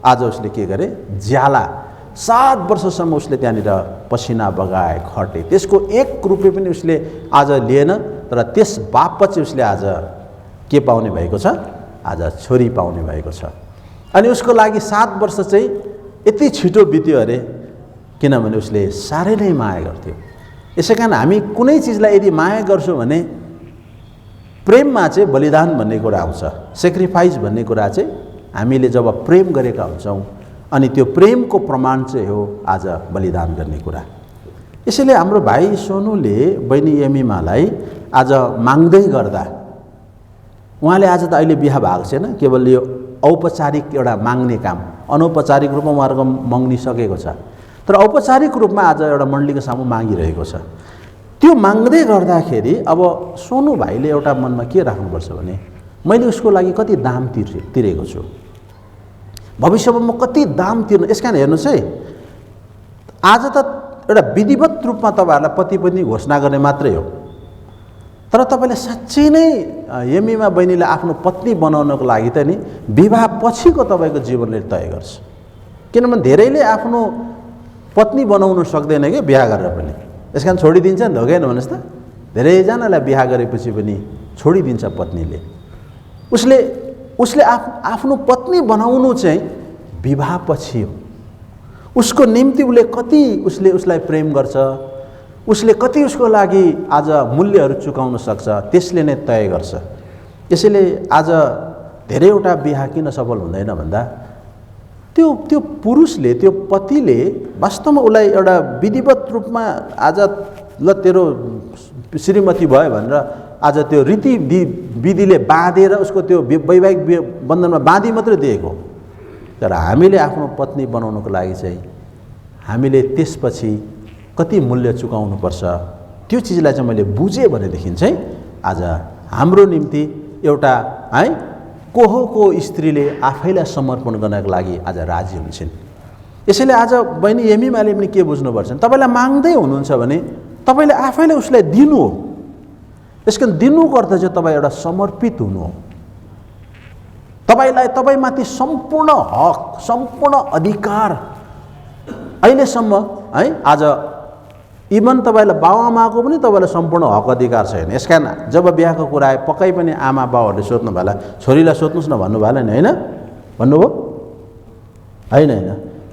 Speaker 1: आज उसले के गरे, ज्याला 7 वर्षसम्म उसले त्यहाँनिर पसिना बगाए, खटे। त्यसको 1 रुपियाँ पनि उसले आज लिएन। तर त्यस बापत चाहिँ उसले आज के पाउने भएको छ, आज छोरी पाउने भएको छ। अनि उसको लागि 7 वर्ष चाहिँ यति छिटो बित्यो अरे, किनभने उसले साह्रै नै माया गर्थ्यो। यसै कारण हामी कुनै चिजलाई यदि माया गर्छौँ भने प्रेममा चाहिँ बलिदान भन्ने कुरा आउँछ, सेक्रिफाइस भन्ने कुरा चाहिँ हामीले जब प्रेम गरेका हुन्छौँ अनि त्यो प्रेमको प्रमाण चाहिँ हो आज बलिदान गर्ने कुरा। यसैले हाम्रो भाइ सोनुले बहिनी एमिमालाई आज माग्दै गर्दा उहाँले आज त अहिले बिहा भएको छैन, केवल यो औपचारिक एउटा माग्ने काम, अनौपचारिक रूपमा उहाँहरूको मग्नी सकेको छ। तर औपचारिक रूपमा आज एउटा मण्डलीको सामु मागिरहेको छ। त्यो माग्दै गर्दाखेरि अब सोनु भाइले एउटा मनमा के राख्नुपर्छ भने मैले उसको लागि कति दाम तिरेको छु, भविष्यमा म कति दाम तिर्नु। यसकारण हेर्नुहोस् है, आज त एउटा विधिवत रूपमा तपाईँहरूलाई पति पत्नी घोषणा गर्ने मात्रै हो, तर तपाईँले साँच्चै नै यमीमा बहिनीले आफ्नो पत्नी बनाउनको लागि त नि विवाह पछिको तपाईँको जीवनले तय गर्छ। किनभने धेरैले आफ्नो पत्नी बनाउनु सक्दैन कि बिहा गरेर पनि, यसकारण छोडिदिन्छ नि त, हो कि भन्नुहोस् त। धेरैजनालाई बिहा गरेपछि पनि छोडिदिन्छ पत्नीले। उसले आफ्नो पत्नी बनाउनु चाहिँ विवाह पछि हो। उसको निम्ति उसले उसलाई प्रेम गर्छ, उसले कति उसको लागि आज मूल्यहरू चुकाउन सक्छ, त्यसले नै तय गर्छ। यसैले आज धेरैवटा बिहा किन सफल हुँदैन भन्दा त्यो पुरुषले, त्यो पतिले वास्तवमा उसलाई एउटा विधिवत रूपमा आज ल तेरो श्रीमती भयो भनेर आज त्यो रीति विधिले बाँधेर उसको त्यो वैवाहिक बन्धनमा बाँधी मात्रै दिएको। तर हामीले आफ्नो पत्नी बनाउनको लागि चाहिँ हामीले त्यसपछि कति मूल्य चुकाउनुपर्छ, त्यो चिजलाई चाहिँ मैले बुझेँ भनेदेखि चाहिँ आज हाम्रो निम्ति एउटा है को स्त्रीले आफैलाई समर्पण गर्नको लागि आज राजी हुन्छन्। यसैले आज बहिनी यमीमाले पनि के बुझ्नुपर्छ, तपाईँलाई माग्दै हुनुहुन्छ भने तपाईँले आफैले उसलाई दिनु हो। यसकारण दिनुको अर्थ चाहिँ तपाईँ एउटा समर्पित हुनु हो। तपाईँमाथि सम्पूर्ण हक, सम्पूर्ण अधिकार अहिलेसम्म है आज इभन तपाईँलाई बाबुआमाको पनि तपाईँलाई सम्पूर्ण हक अधिकार छैन। यसकारण जब बिहाको कुरा आए पक्कै पनि आमा बाउहरूले सोध्नु भएला, छोरीलाई सोध्नुहोस् न भन्नु भएला नि, होइन भन्नुभयो? होइन,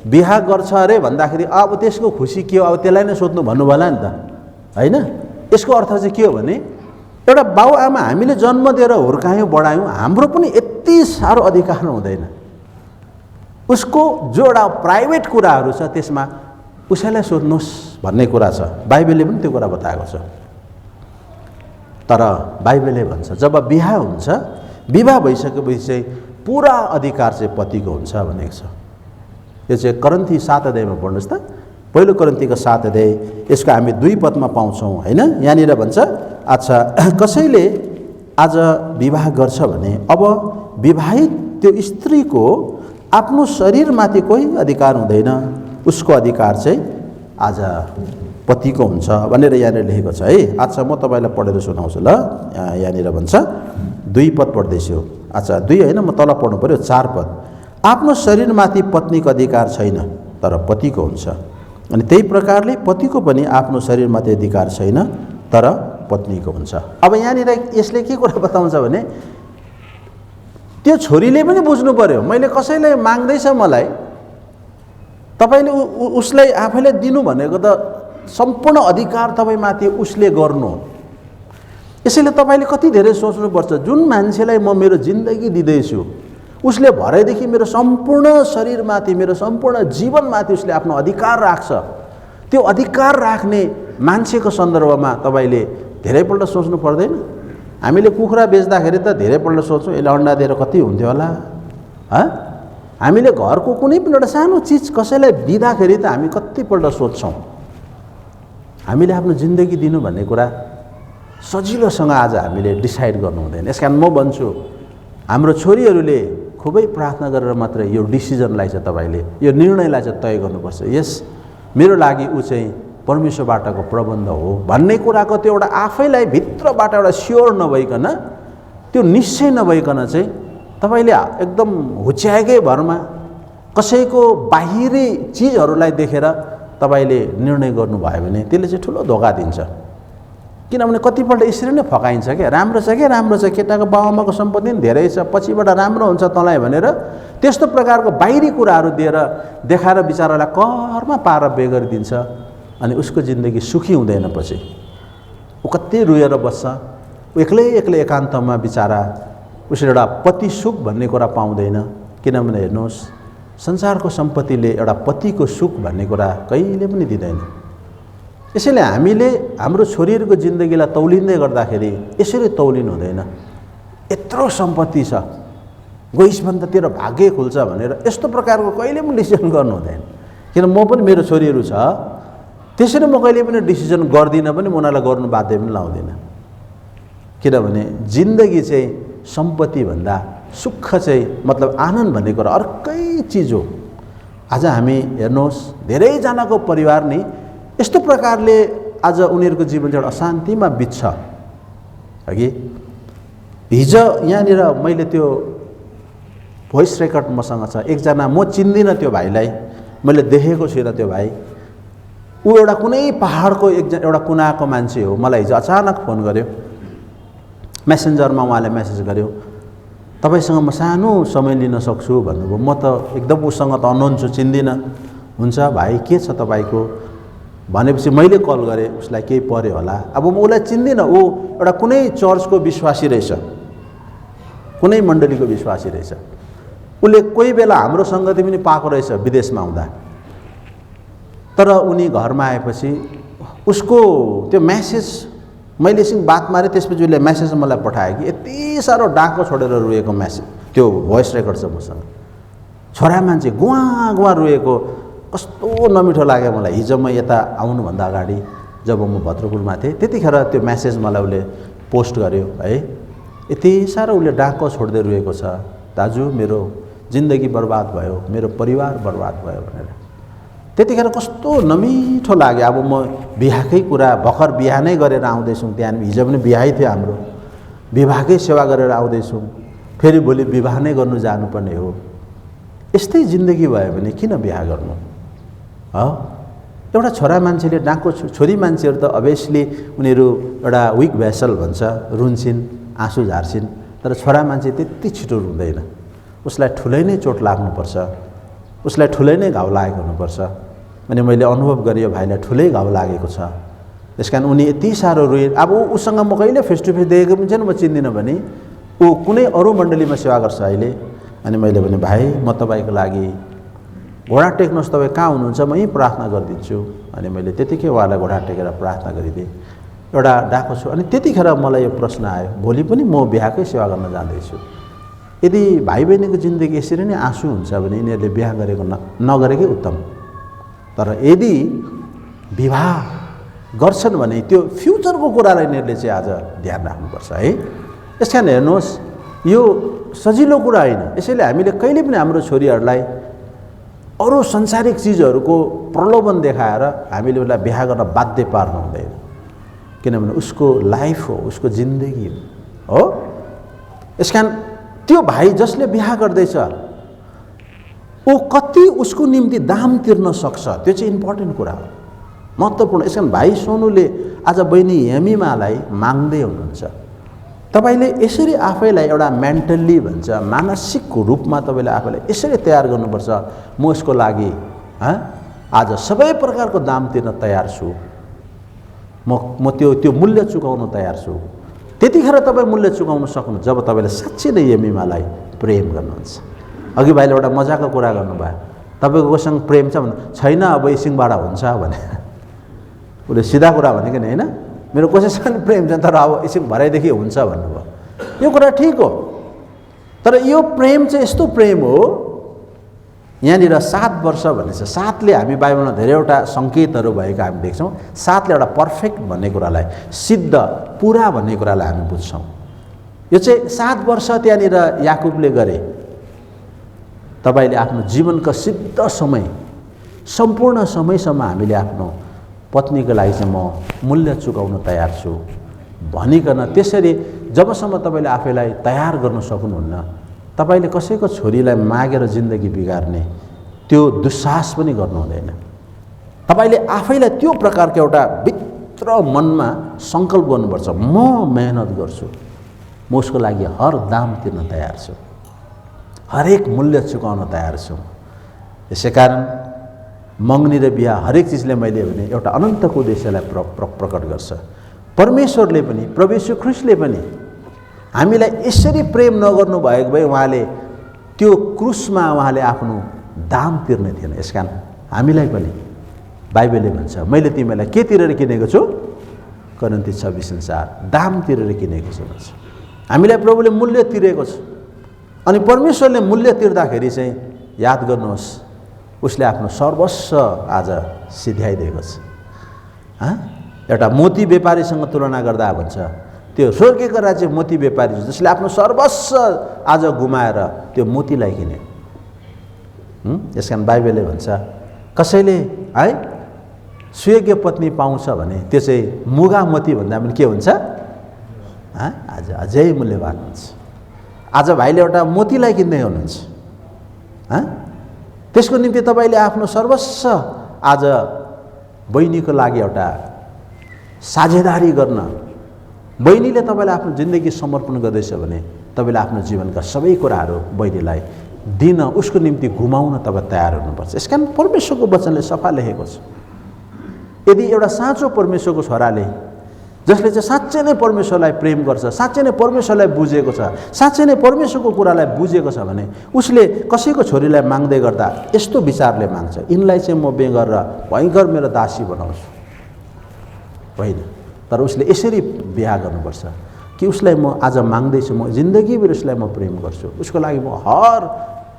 Speaker 1: बिहा गर्छ अरे भन्दाखेरि अब त्यसको खुसी के हो, अब त्यसलाई नै सोध्नु भन्नु भएला नि त, होइन? यसको अर्थ चाहिँ के हो भने एउटा बाबुआमा हामीले जन्म दिएर हुर्कायौँ बढायौँ, हाम्रो पनि यति साह्रो अधिकार हुँदैन। उसको जो एउटा प्राइभेट कुराहरू छ त्यसमा उसैलाई सोध्नुहोस् भन्ने कुरा छ। बाइबलले पनि त्यो कुरा बताएको छ। तर बाइबलले भन्छ जब बिहा हुन्छ, विवाह भइसकेपछि चाहिँ पुरा अधिकार चाहिँ पतिको हुन्छ भनेको छ। यो चाहिँ कोरिन्थी 7 अध्यायमा पढ्नुहोस् त, पहिलो कोरिन्थीको 7 अध्याय, यसको हामी 2 पदमा पाउँछौँ, होइन? यहाँनिर भन्छ, अच्छा कसैले आज विवाह गर्छ भने अब विवाहित त्यो स्त्रीको आफ्नो शरीरमाथि कोही अधिकार हुँदैन, उसको अधिकार चाहिँ आज पतिको हुन्छ भनेर यहाँनिर लेखेको छ है। अच्छा म तपाईँलाई पढेर सुनाउँछु ल। यहाँनिर भन्छ 2 पद पढ्दैछु। अच्छा 2 होइन, म तल पढ्नु पऱ्यो 4 पद। आफ्नो शरीरमाथि पत्नीको अधिकार छैन तर पतिको हुन्छ, अनि त्यही प्रकारले पतिको पनि आफ्नो शरीरमाथि अधिकार छैन तर पत्नीको हुन्छ। अब यहाँनिर यसले के कुरा बताउँछ भने त्यो छोरीले पनि बुझ्नु पर्यो, मैले कसैलाई माग्दैछ मलाई, तपाईँले उसलाई आफैले दिनु भनेको त सम्पूर्ण अधिकार तपाईँमाथि उसले गर्नु। यसैले तपाईँले कति धेरै सोच्नुपर्छ, जुन मान्छेलाई म मेरो जिन्दगी दिँदैछु उसले भरेदेखि मेरो सम्पूर्ण शरीरमाथि, मेरो सम्पूर्ण जीवनमाथि उसले आफ्नो अधिकार राख्छ। त्यो अधिकार राख्ने मान्छेको सन्दर्भमा तपाईँले धेरैपल्ट सोच्नु पर्दैन? हामीले कुखुरा बेच्दाखेरि त धेरैपल्ट सोच्छौँ यसले अन्डा दिएर कति हुन्थ्यो होला, हामीले घरको कुनै पनि एउटा सानो चिज कसैलाई दिँदाखेरि त हामी कतिपल्ट सोध्छौँ। हामीले आफ्नो जिन्दगी दिनु भन्ने कुरा सजिलोसँग आज हामीले डिसाइड गर्नु हुँदैन। यसकारण म भन्छु हाम्रो छोरीहरूले खुबै प्रार्थना गरेर मात्र यो डिसिजनलाई चाहिँ तपाईँले, यो निर्णयलाई चाहिँ तय गर्नुपर्छ। यस मेरो लागि ऊ चाहिँ परमेश्वरबाटको प्रबन्ध हो भन्ने कुराको त्यो एउटा आफैलाई भित्रबाट एउटा स्योर नभइकन, त्यो निश्चय नभइकन चाहिँ तपाईँले एकदम हुच्याएकै भरमा कसैको बाहिरी चिजहरूलाई देखेर तपाईँले निर्णय गर्नुभयो भने त्यसले चाहिँ ठुलो धोका दिन्छ। किनभने कतिपल्ट यसरी नै फकाइन्छ क्या, राम्रो छ क्या, राम्रो छ, केटाको बाबुआमाको सम्पत्ति पनि धेरै छ, पछिबाट राम्रो हुन्छ तँलाई भनेर त्यस्तो प्रकारको बाहिरी कुराहरू दिएर देखाएर बिचारालाई करमा पारेर बे गरिदिन्छ, अनि उसको जिन्दगी सुखी हुँदैन। पछि ऊ कति रोएर बस्छ, एक्लै एकान्तमा बिचारा उसले एउटा पति सुख भन्ने कुरा पाउँदैन। किनभने हेर्नुहोस् संसारको सम्पत्तिले एउटा पतिको सुख भन्ने कुरा कहिले पनि दिँदैन। यसैले हामीले हाम्रो छोरीहरूको जिन्दगीलाई तौलिँदै गर्दाखेरि यसरी तौलिनु हुँदैन। यत्रो सम्पत्ति छ, गइस भने त तेरो भाग्य खुल्छ भनेर यस्तो प्रकारको कहिले पनि डिसिजन गर्नु हुँदैन। किन म पनि मेरो छोरीहरू छ, त्यसरी म कहिले पनि डिसिजन गर्दिनँ पनि, उनीहरूलाई गर्नु बाध्य पनि लाउँदिनँ। किनभने जिन्दगी चाहिँ सम्पत्तिभन्दा सुख चाहिँ मतलब आनन्द भन्ने कुरा अर्कै चिज हो। आज हामी हेर्नुहोस्, धेरैजनाको परिवार नि यस्तो प्रकारले आज उनीहरूको जीवन चाहिँ अशान्तिमा बित्छ अघि। हिजो यहाँनिर मैले त्यो भोइस रेकर्ड मसँग छ, एकजना म चिन्दिनँ त्यो भाइलाई, मैले देखेको छुइनँ त्यो भाइ। ऊ एउटा कुनै पहाडको एउटा कुनाको मान्छे हो। मलाई हिजो अचानक फोन गर्यो, मेसेन्जरमा उहाँले मेसेज गर्यो, तपाईसँग म सानो समय लिन सक्छु भन्नुभयो। म त एकदम उसँग त अननोन छु, चिन्दिनँ। हुन्छ भाइ, के छ तपाईँको भनेपछि मैले कल गरेँ, उसलाई केही पर्यो होला। अब म उसलाई चिन्दिनँ, ऊ एउटा कुनै चर्चको विश्वासी रहेछ, कुनै मण्डलीको विश्वासी रहेछ। उसले कोही बेला हाम्रो सङ्गति पनि पाएको रहेछ विदेशमा हुँदा। तर उनी घरमा आएपछि उसको त्यो मेसेज मैले एकछिन बात मारेँ, त्यसपछि उसले मेसेज मलाई पठायो कि यति साह्रो डाको छोडेर रोएको मेसेज, त्यो भोइस रेकर्ड छ मसँग। छोरा मान्छे गुवा गुवा रोएको, कस्तो नमिठो लाग्यो मलाई। हिजो म यता आउनुभन्दा अगाडि जब म भद्रपुरमा थिएँ, त्यतिखेर त्यो मेसेज मलाई उसले पोस्ट गर्यो है, यति साह्रो उसले डाको छोड्दै रोएको छ, दाजु मेरो जिन्दगी बर्बाद भयो, मेरो परिवार बर्बाद भयो भनेर। त्यतिखेर कस्तो नमिठो लाग्यो। अब म बिहाकै कुरा, भर्खर बिहा नै गरेर आउँदैछौँ, त्यहाँ हिजो पनि बिहाै थियो हाम्रो, विवाहकै सेवा गरेर आउँदैछौँ, फेरि भोलि विवाह नै गर्नु जानुपर्ने हो। यस्तै जिन्दगी भयो भने किन बिहा गर्नु हो? एउटा छोरा मान्छेले डाको, छोरी मान्छेहरू त अभियसली उनीहरू एउटा विक भेसल भन्छ, रुन्छन्, आँसु झार्छिन्। तर छोरा मान्छे त्यति छिटो रुँदैन, उसलाई ठुलै नै चोट लाग्नुपर्छ, उसलाई ठुलै नै घाउ लागेको हुनुपर्छ। अनि मैले अनुभव गरेँ यो भाइलाई ठुलै घाउ लागेको छ, त्यस कारण उनी यति साह्रो रोए। अब उसँग म कहिले फेस टु फेस देखेको पनि छैन, म चिन्दिनँ भने ऊ कुनै अरू मण्डलीमा सेवा गर्छ अहिले। अनि मैले भने भाइ म तपाईँको लागि घोडा टेक्नुहोस्, तपाईँ कहाँ हुनुहुन्छ, म यहीँ प्रार्थना गरिदिन्छु। अनि मैले त्यतिकै उहाँलाई घोडा टेकेर प्रार्थना गरिदिएँ। एउटा डाको छु। अनि त्यतिखेर मलाई यो प्रश्न आयो, भोलि पनि म बिहाकै सेवा गर्न जाँदैछु, यदि भाइ बहिनीको जिन्दगी यसरी नै आँसु हुन्छ भने यिनीहरूले बिहा गरेको नगरेकै उत्तम। तर यदि विवाह गर्छन् भने त्यो फ्युचरको कुरालाई यिनीहरूले चाहिँ आज ध्यान राख्नुपर्छ है। यस कारण हेर्नुहोस्, यो सजिलो कुरा होइन। यसैले हामीले कहिले पनि हाम्रो छोरीहरूलाई अरू संसारिक चिजहरूको प्रलोभन देखाएर हामीले उसलाई बिहा गर्न बाध्य पार्नु हुँदैन, किनभने उसको लाइफ हो, उसको जिन्दगी हो। यस कारण त्यो भाइ जसले बिहा गर्दैछ ऊ कति उसको निम्ति दाम तिर्न सक्छ, त्यो चाहिँ इम्पोर्टेन्ट कुरा हो, महत्त्वपूर्ण। यस कारण भाइ सोनुले आज बहिनी हेमिमालाई माग्दै हुनुहुन्छ। तपाईँले यसरी आफैलाई एउटा मेन्टल्ली भन्छ, मानसिक रूपमा तपाईँले आफैलाई यसरी तयार गर्नुपर्छ, म यसको लागि आज सबै प्रकारको दाम तिर्न तयार छु, म त्यो मूल्य चुकाउन तयार छु। त्यतिखेर तपाईँ मूल्य चुकाउन सक्नुहुन्छ जब तपाईँले साँच्चै नै हेमिमालाई प्रेम गर्नुहुन्छ। अघि भाइले एउटा मजाको कुरा गर्नुभयो, तपाईँको कोसँग प्रेम छ भने छैन, अब एकछिनबाट हुन्छ भने। उसले सिधा कुरा भनेको नि होइन, मेरो कसैसँग प्रेम छ तर अब एकछिन भराइदेखि हुन्छ भन्नुभयो। यो कुरा ठिक हो, तर यो प्रेम चाहिँ यस्तो प्रेम हो, यहाँनिर 7 वर्ष भनेछ। 7ले हामी बाइबलमा धेरैवटा सङ्केतहरू भएको हामी देख्छौँ। 7ले एउटा पर्फेक्ट भन्ने कुरालाई, सिद्ध, पुरा भन्ने कुरालाई हामी बुझ्छौँ। यो चाहिँ 7 वर्ष त्यहाँनिर याकुबले गरे। तपाईँले आफ्नो जीवनको सिद्ध समय, सम्पूर्ण समयसम्म हामीले आफ्नो पत्नीको लागि चाहिँ म मूल्य चुकाउन तयार छु भनिकन, त्यसरी जबसम्म तपाईँले आफैलाई तयार गर्न सक्नुहुन्न, तपाईँले कसैको छोरीलाई मागेर जिन्दगी बिगार्ने त्यो दुस्साहस पनि गर्नु हुँदैन। तपाईँले आफैलाई त्यो प्रकारको एउटा भित्र मनमा सङ्कल्प गर्नुपर्छ, म मेहनत गर्छु, म उसको लागि हर दाम तिर्न तयार छु, हरेक मूल्य चुकाउन तयार छु। यसै कारण मङ्गनी र बिहा हरेक चिजले मैले भने एउटा अनन्तको उद्देश्यलाई प्रकट गर्छ। परमेश्वरले पनि, प्रभु येशू ख्रीष्टले पनि हामीलाई यसरी प्रेम नगर्नु भएको भए उहाँले त्यो क्रुसमा उहाँले आफ्नो दाम तिर्ने थिएन। यसकारण हामीलाई पनि बाइबलले भन्छ, मैले तिमीलाई के तिरेर किनेको छु, कोरिन्थी 26:4, दाम तिरेर किनेको छु भन्छ। हामीलाई प्रभुले मूल्य तिरेको छ। अनि परमेश्वरले मूल्य तिर्दाखेरि चाहिँ याद गर्नुहोस्, उसले आफ्नो सर्वस्व आज सिध्याइदिएको छ। एउटा मोती व्यापारीसँग तुलना गर्दा भन्छ त्यो स्वर्गीयको राज्य मोती व्यापारी जसले आफ्नो सर्वस्व आज गुमाएर त्यो मोतीलाई किने। यस कारण बाइबलले भन्छ कसैले है सुयोग्य पत्नी पाउँछ भने त्यो चाहिँ मुगा मोती भन्दा पनि के हुन्छ, आज अझै मूल्यवान हुन्छ। आज भाइले एउटा मोतीलाई किन्दै हुनुहुन्छ, त्यसको निम्ति तपाईँले आफ्नो सर्वस्व आज बहिनीको लागि एउटा साझेदारी गर्न, बहिनीले तपाईँलाई आफ्नो जिन्दगी समर्पण गर्दैछ भने तपाईँले आफ्नो जीवनका सबै कुराहरू बहिनीलाई दिन, उसको निम्ति घुमाउन तपाईँ तयार हुनुपर्छ। यसकारण परमेश्वरको वचनले सफा लेखेको छ, यदि एउटा साँचो परमेश्वरको छोराले जसले चाहिँ साँच्चै नै परमेश्वरलाई प्रेम गर्छ, साँच्चै नै परमेश्वरलाई बुझेको छ, साँच्चै नै परमेश्वरको कुरालाई बुझेको छ भने उसले कसैको छोरीलाई माग्दै गर्दा यस्तो विचारले माग्छ, यिनलाई चाहिँ म बिहे गरेर भयङ्कर मेरो दासी बनाउँछु, होइन। तर उसले यसरी बिहा गर्नुपर्छ कि उसलाई म आज माग्दैछु, म जिन्दगीभर उसलाई म प्रेम गर्छु, उसको लागि म हर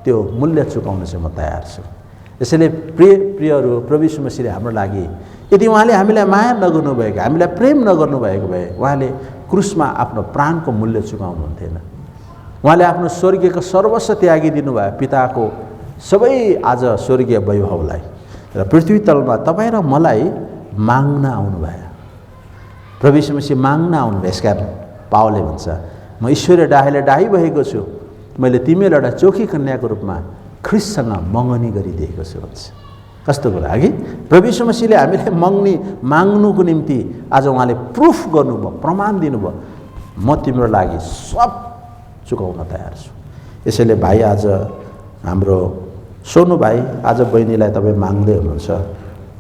Speaker 1: त्यो मूल्य चुकाउन चाहिँ म तयार छु। यसैले प्रियहरू, प्रभु यीशु मसीहले हाम्रो लागि यदि उहाँले हामीलाई माया नगर्नु भएको, हामीलाई प्रेम नगर्नु भएको भए उहाँले क्रुसमा आफ्नो प्राणको मूल्य चुकाउनु हुन्थेन। उहाँले आफ्नो स्वर्गीयको सर्वस्व त्यागिदिनु भयो, पिताको सबै आज स्वर्गीय वैभवलाई, र पृथ्वी तलमा तपाईँ र मलाई माग्न आउनुभयो। प्रभु यीशु मसीह माग्न आउनुभयो। यसकारण पावलले भन्छ म ईश्वरीय डाहीले डाही भएको छु, मैले तिमीलाई एउटा चोखी कन्याको रूपमा ख्रिस्टसँग मगनी गरिदिएको छु भन्छ। कस्तो कुरा कि प्रभु यीशु मसीहले हामीले माग्नुको निम्ति आज उहाँले प्रुफ गर्नुभयो, प्रमाण दिनुभयो, म तिम्रो लागि सब चुकाउन तयार छु। यसैले भाइ, आज हाम्रो सोनु भाइ, आज बहिनीलाई तपाईँ माग्दै हुनुहुन्छ,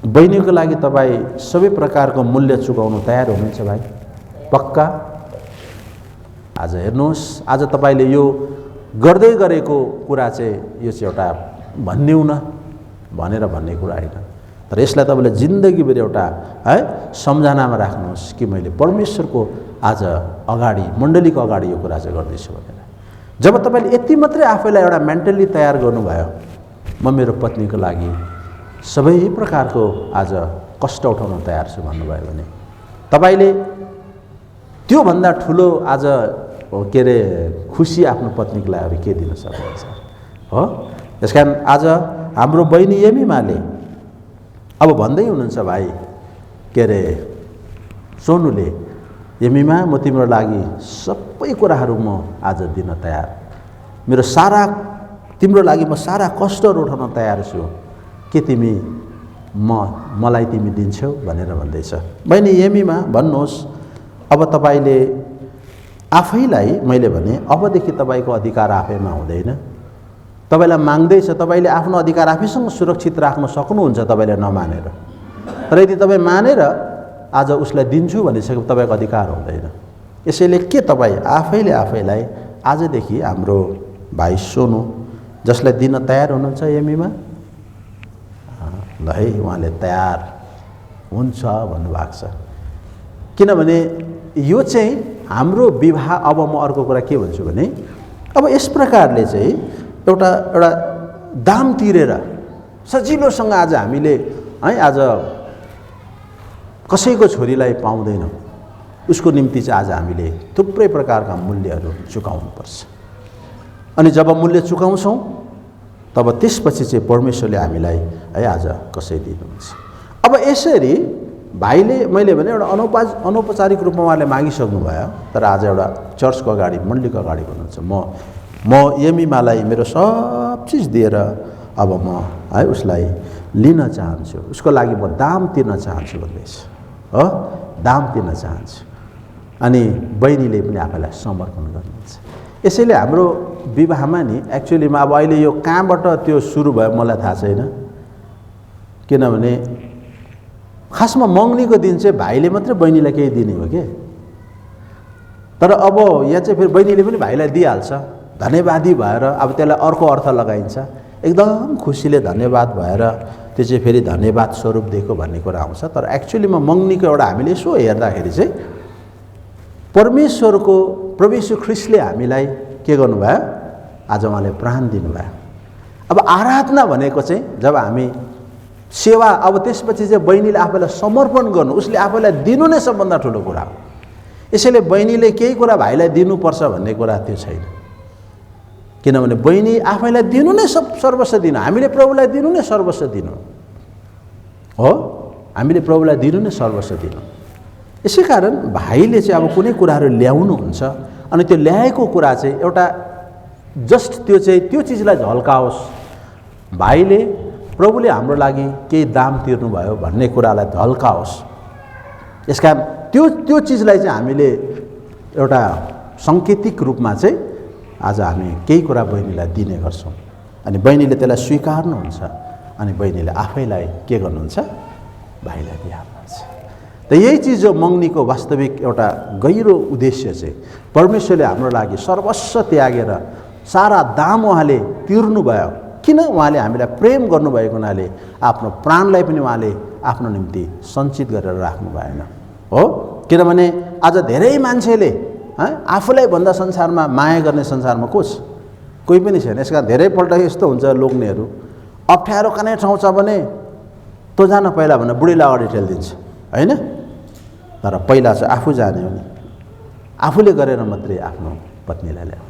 Speaker 1: बहिनीको लागि तपाईँ सबै प्रकारको मूल्य चुकाउन तयार हुनुहुन्छ भाइ, पक्का? आज हेर्नुहोस्, आज तपाईँले यो गर्दै गरेको कुरा चाहिँ यो चाहिँ एउटा भनिदिउँ न भनेर भन्ने कुरा होइन, तर यसलाई तपाईँले जिन्दगीभर एउटा सम्झनामा राख्नुहोस् कि मैले परमेश्वरको आज अगाडि, मण्डलीको अगाडि यो कुरा चाहिँ गर्दैछु भनेर। जब तपाईँले यति मात्रै आफैलाई एउटा मेन्टल्ली तयार गर्नुभयो, म मेरो पत्नीको लागि सबै प्रकारको आज कष्ट उठाउन तयार छु भन्नुभयो भने तपाईँले त्योभन्दा ठुलो आज के अरे खुसी आफ्नो पत्नीको लागि के दिन सक्नुहुन्छ हो। त्यसकारण आज हाम्रो बहिनी यमिमाले अब भन्दै हुनुहुन्छ भाइ, के अरे सोनुले, यमिमा म तिम्रो लागि सबै कुराहरू म आज दिन तयार, मेरो सारा तिम्रो लागि म सारा कष्टहरू उठाउन तयार छु, के तिमी मलाई तिमी दिन्छौ भनेर भन्दैछ। बहिनी यमिमा भन्नुहोस्, अब तपाईँले आफैलाई, मैले भने अबदेखि तपाईँको अधिकार आफैमा हुँदैन, तपाईँलाई माग्दैछ, तपाईँले आफ्नो अधिकार आफैसँग सुरक्षित राख्न सक्नुहुन्छ तपाईँले नमानेर, तर यदि तपाईँ मानेर आज उसलाई दिन्छु भनिसकेपछि तपाईँको अधिकार हुँदैन। यसैले के तपाईँ आफैलाई आजदेखि हाम्रो भाइ सोनु जसलाई दिन तयार हुनुहुन्छ यमीमा, ल है उहाँले तयार हुन्छ भन्नुभएको छ। किनभने यो चाहिँ हाम्रो विवाह, अब म अर्को कुरा के भन्छु भने अब यस प्रकारले चाहिँ एउटा दाम तिरेर सजिलोसँग आज हामीले आज कसैको छोरीलाई पाउँदैनौँ, उसको निम्ति चाहिँ आज हामीले थुप्रै प्रकारका मूल्यहरू चुकाउनुपर्छ। अनि जब मूल्य चुकाउँछौँ तब त्यसपछि चाहिँ परमेश्वरले हामीलाई आज कसै दिनुहुन्छ। अब यसरी भाइले, मैले भने एउटा अनौपचारिक रूपमा उहाँले मागिसक्नु भयो, तर आज एउटा चर्चको अगाडि, मण्डलीको अगाडि भन्नुहुन्छ म यमिमालाई मेरो सब चिज दिएर अब म उसलाई लिन चाहन्छु, उसको लागि म दाम तिर्न चाहन्छु भन्दैछ हो, दाम तिर्न चाहन्छु। अनि बहिनीले पनि आफैलाई समर्पण गर्नुहुन्छ। यसैले हाम्रो विवाहमा नि एक्चुअलीमा अब अहिले यो कहाँबाट त्यो सुरु भयो मलाई थाहा छैन, किनभने खासमा मङ्गनीको दिन चाहिँ भाइले मात्रै बहिनीलाई केही दिने हो के, तर अब यहाँ चाहिँ फेरि बहिनीले पनि भाइलाई दिइहाल्छ, धन्यवादी भएर अब त्यसलाई अर्को अर्थ लगाइन्छ, एकदम खुसीले धन्यवाद भएर त्यो चाहिँ फेरि धन्यवाद स्वरूप दिएको भन्ने कुरा आउँछ। तर एक्चुअलीमा मङ्गनीको एउटा हामीले यसो हेर्दाखेरि चाहिँ परमेश्वरको प्रभु यीशु ख्रीष्टले हामीलाई के गर्नुभयो, आज उहाँले प्राण दिनुभयो। अब आराधना भनेको चाहिँ जब हामी सेवा, अब त्यसपछि चाहिँ बहिनीले आफैलाई समर्पण गर्नु, उसले आफैलाई दिनु नै सबभन्दा ठुलो कुरा हो। यसैले बहिनीले केही कुरा भाइलाई दिनुपर्छ भन्ने कुरा त्यो छैन, किनभने बहिनी आफैलाई दिनु नै सर्वस्व दिनु, हामीले प्रभुलाई दिनु नै सर्वस्व दिनु हो, हामीले प्रभुलाई दिनु नै सर्वस्व दिनु। यसै कारण भाइले चाहिँ अब कुनै कुराहरू ल्याउनुहुन्छ अनि त्यो ल्याएको कुरा चाहिँ एउटा जस्ट त्यो चिजलाई झल्काओस्, भाइले प्रभुले हाम्रो लागि केही दाम तिर्नुभयो भन्ने कुरालाई झल्काओस्। यसकारण त्यो चिजलाई चाहिँ हामीले एउटा सङ्केतिक रूपमा चाहिँ आज हामी केही कुरा बहिनीलाई दिने गर्छौँ अनि बहिनीले त्यसलाई स्वीकार्नुहुन्छ अनि बहिनीले आफैलाई के गर्नुहुन्छ, भाइलाई दिइहाल्नुहुन्छ। त यही चिज जो मङ्गनीको वास्तविक एउटा गहिरो उद्देश्य चाहिँ परमेश्वरले हाम्रो लागि सर्वस्व त्यागेर सारा दाम उहाँले तिर्नुभयो। किन? उहाँले हामीलाई प्रेम गर्नुभएको हुनाले आफ्नो प्राणलाई पनि उहाँले आफ्नो निम्ति सञ्चित गरेर राख्नु भएन हो। किनभने आज धेरै मान्छेले आफूलाई भन्दा संसारमा माया गर्ने संसारमा कोही पनि छैन। यसका धेरैपल्ट यस्तो हुन्छ, लोग्नेहरू अप्ठ्यारो कुनै ठाउँ छ भने तँ जान पहिला भनेर बुढीलाई अगाडि ठेलिदिन्छ होइन, तर पहिला चाहिँ आफू जाने हो नि, आफूले गरेर मात्रै आफ्नो पत्नीलाई ल्याउने।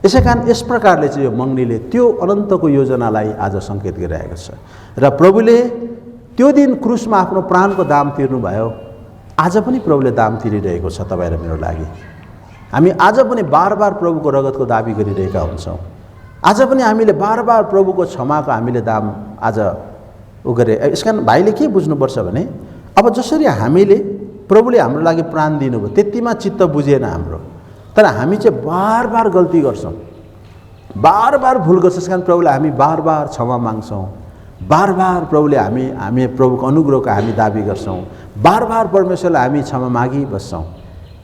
Speaker 1: यसै कारण यस प्रकारले चाहिँ यो मङ्गनीले त्यो अनन्तको योजनालाई आज सङ्केत गरिरहेको छ र प्रभुले त्यो दिन क्रुसमा आफ्नो प्राणको दाम तिर्नुभयो। आज पनि प्रभुले दाम तिरिरहेको छ तपाईँ र मेरो लागि। हामी आज पनि बार बार प्रभुको रगतको दाबी गरिरहेका हुन्छौँ। आज पनि हामीले बार बार प्रभुको क्षमाको हामीले दाम आज गरे। यसकारण भाइले के बुझ्नुपर्छ भने अब जसरी हामीले प्रभुले हाम्रो लागि प्राण दिनुभयो त्यतिमा चित्त बुझेन हाम्रो, तर हामी चाहिँ बार बार गल्ती गर्छौँ, बार बार भुल गर्छौँ। त्यस कारण प्रभुले हामी बार बार क्षमा माग्छौँ, बार बार प्रभुले हामी प्रभुको अनुग्रहको हामी दाबी गर्छौँ, बार बार परमेश्वरलाई हामी क्षमा मागिबस्छौँ।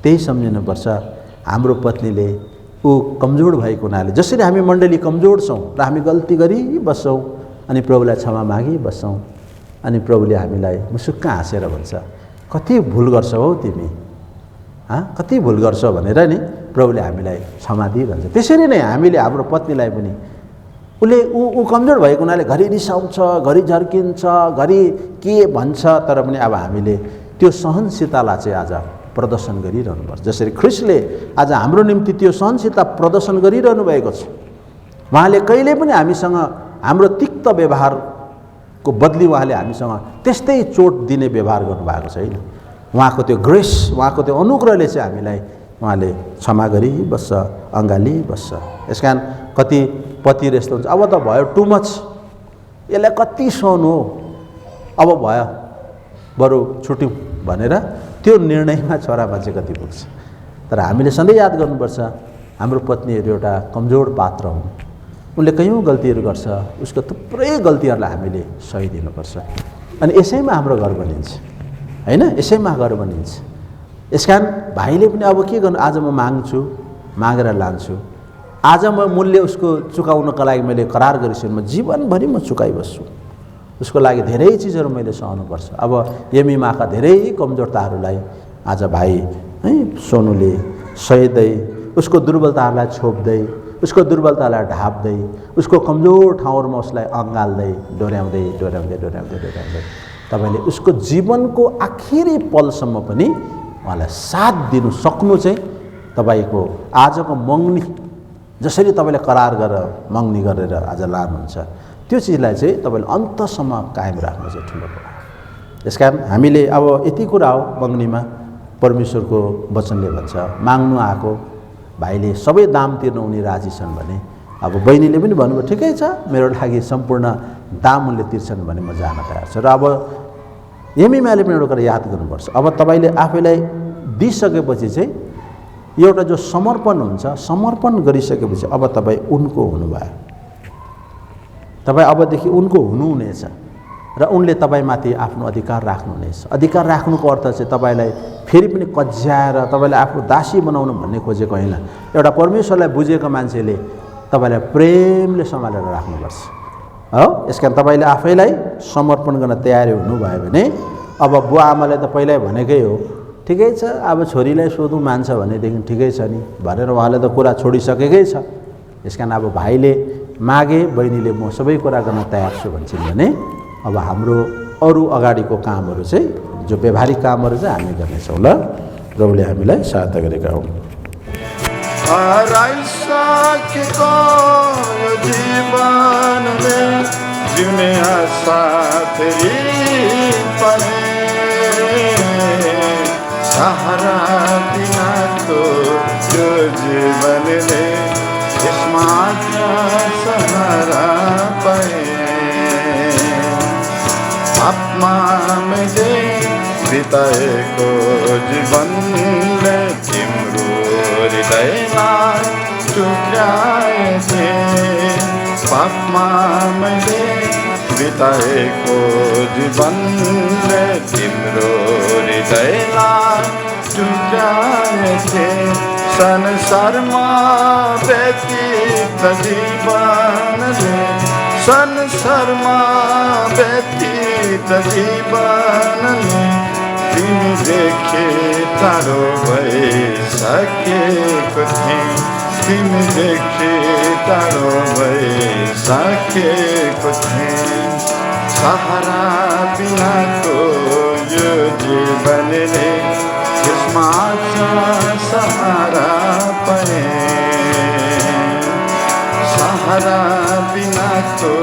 Speaker 1: त्यही सम्झिनुपर्छ हाम्रो पत्नीले ऊ कमजोर भएको हुनाले, जसरी हामी मण्डली कमजोर छौँ र हामी गल्ती गरिबस्छौँ अनि प्रभुलाई क्षमा मागिबस्छौँ अनि प्रभुले हामीलाई मुसुक्क हाँसेर भन्छ, कति भुल गर्छौ हौ तिमी, कति भुल गर्छौ भनेर नि प्रभुले हामीलाई क्षमा दिइरहन्छ। त्यसरी नै हामीले हाम्रो पत्नीलाई पनि ऊ कमजोर भएको हुनाले घरि रिसाउँछ, घरि झर्किन्छ, घरि के भन्छ, तर पनि अब हामीले त्यो सहनशीलतालाई चाहिँ आज प्रदर्शन गरिरहनुपर्छ। जसरी ख्रिस्टले आज हाम्रो निम्ति त्यो सहनशीलता प्रदर्शन गरिरहनु भएको छ। उहाँले कहिले पनि हामीसँग हाम्रो तिक्त व्यवहारको बदली उहाँले हामीसँग त्यस्तै चोट दिने व्यवहार गर्नुभएको छैन। उहाँको त्यो ग्रेस, उहाँको त्यो अनुग्रहले चाहिँ हामीलाई उहाँले क्षमा गरिबस्छ, अँगालिबस्छ। यसकारण कति पतिहरू यस्तो हुन्छ, अब त भयो टु मच, यसलाई कति सहनु हो, अब भयो बरु छुट्यौँ भनेर त्यो निर्णयमा छोरा मान्छे कति पुग्छ। तर हामीले सधैँ याद गर्नुपर्छ हाम्रो पत्नीहरू एउटा कमजोर पात्र हुन्, उनले कयौँ गल्तीहरू गर्छ, उसको थुप्रै गल्तीहरूलाई हामीले सही दिनुपर्छ अनि यसैमा हाम्रो घर बनिन्छ होइन, यसैमा घर बनिन्छ। यसकारण भाइले पनि अब के गर्नु, आज म माग्छु, मागेर लान्छु, आज म मूल्य उसको चुकाउनको लागि मैले करार गरिसकेँ, म जीवनभरि म चुकाइबस्छु, उसको लागि धेरै चिजहरू मैले सहनुपर्छ। अब यमिमाका धेरै कमजोरताहरूलाई आज भाइ है सोनुले सहिँदै, उसको दुर्बलताहरूलाई छोप्दै, उसको दुर्बलतालाई ढाप्दै, उसको कमजोर ठाउँहरूमा उसलाई अँगाल्दै डोर्याउँदै तपाईँले उसको जीवनको आखिरी पलसम्म पनि उहाँलाई साथ दिनु सक्नु चाहिँ तपाईँको आजको मङ्गनी, जसरी तपाईँले करार गरेर मङ्गनी गरेर आज लानुहुन्छ, त्यो चिजलाई चाहिँ तपाईँले अन्तसम्म कायम राख्नु चाहिँ ठुलो कुरा हो। यसकारण हामीले अब यति कुरा हो मङ्गनीमा परमेश्वरको वचनले भन्छ, माग्नु आएको भाइले सबै दाम तिर्न उनी राजी छन् भने अब बहिनीले पनि भन्नुभयो ठिकै छ, मेरो लागि सम्पूर्ण दाम उनले तिर्छन् भने म जान तयार छु। र अब यमिमाले पनि एउटा कुरा याद गर्नुपर्छ, अब तपाईँले आफैलाई दिइसकेपछि चाहिँ एउटा जो समर्पण हुन्छ, समर्पण गरिसकेपछि अब तपाईँ उनको हुनुभयो, तपाईँ अबदेखि उनको हुनुहुनेछ र उनले तपाईँमाथि आफ्नो अधिकार राख्नुहुनेछ। अधिकार राख्नुको अर्थ चाहिँ तपाईँलाई फेरि पनि कज्याएर तपाईँलाई आफ्नो दासी बनाउनु भन्ने खोजेको होइन। एउटा परमेश्वरलाई बुझेको मान्छेले तपाईँलाई प्रेमले सम्हालेर राख्नुपर्छ हो। यसकारण तपाईँले आफैलाई समर्पण गर्न तयारी हुनुभयो भने अब बुवा आमाले त पहिल्यै भनेकै हो, ठिकै छ अब छोरीलाई सोधौँ मान्छ भनेदेखि ठिकै छ नि भनेर उहाँले त कुरा छोडिसकेकै छ। यसकारण अब भाइले मागे बहिनीले म सबै कुरा गर्न तयार छु भन्छन् भने अब हाम्रो अरू अगाडिको कामहरू चाहिँ जो व्यवहारिक कामहरू चाहिँ हामी गर्नेछौँ ल। प्रभुले हामीलाई सहायता गरेका हुन्।
Speaker 2: हराइसकेको यो जीवनले जिउने आशा फेरि पाए, सहारा बिनाको यो जीवनले यसमा सहारा पाए। पापमा मैले बिताएको जीवनले तिम्रो हृदयलाई टुक्राएथे। पापमा मैले बिताएको जीवनले तिम्रो हृदयलाई टुक्राएथे। संसारमा व्यतीत जीवनले, संसारमा व्यतीत जीवनले तिमीदेखि टाढो भइसकेको थिएँ, तिमीदेखि टाढो भइसकेको थिएँ। सहारा बिनाको यो जीवनले यसमा सहारा पाए। सहारा बिनाको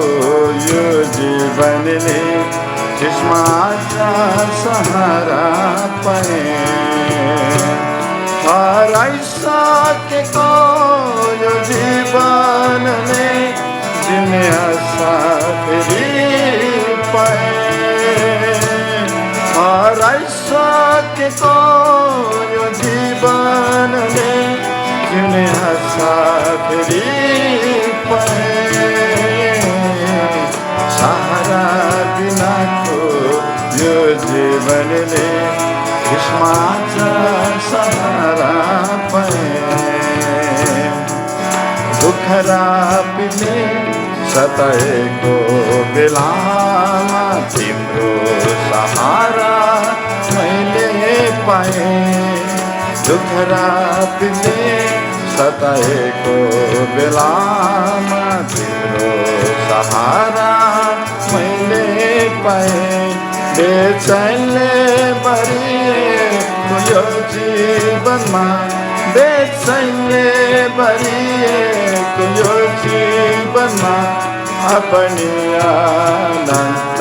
Speaker 2: यो जीवनले यसमा सहारा पाए। हराइसकेको यो जीवनले जिउने आशा फेरि पाए। हराइसकेको यो जीवनले जिउने आशा फेरि पाए। सहारा बिनाको यो जीवनले यसमा सहारा पाए। दुःख रापिले सताएको बेलामा तिम्रो सहारा मैले पाएँ। दुःख रापिले सताएको बेलामा तिम्रो सहारा मैले पाएँ। बेचैनले भरिएको यो जीवनमा, बेचैनले भरिएको यो जीवनमा अपनी अनन्त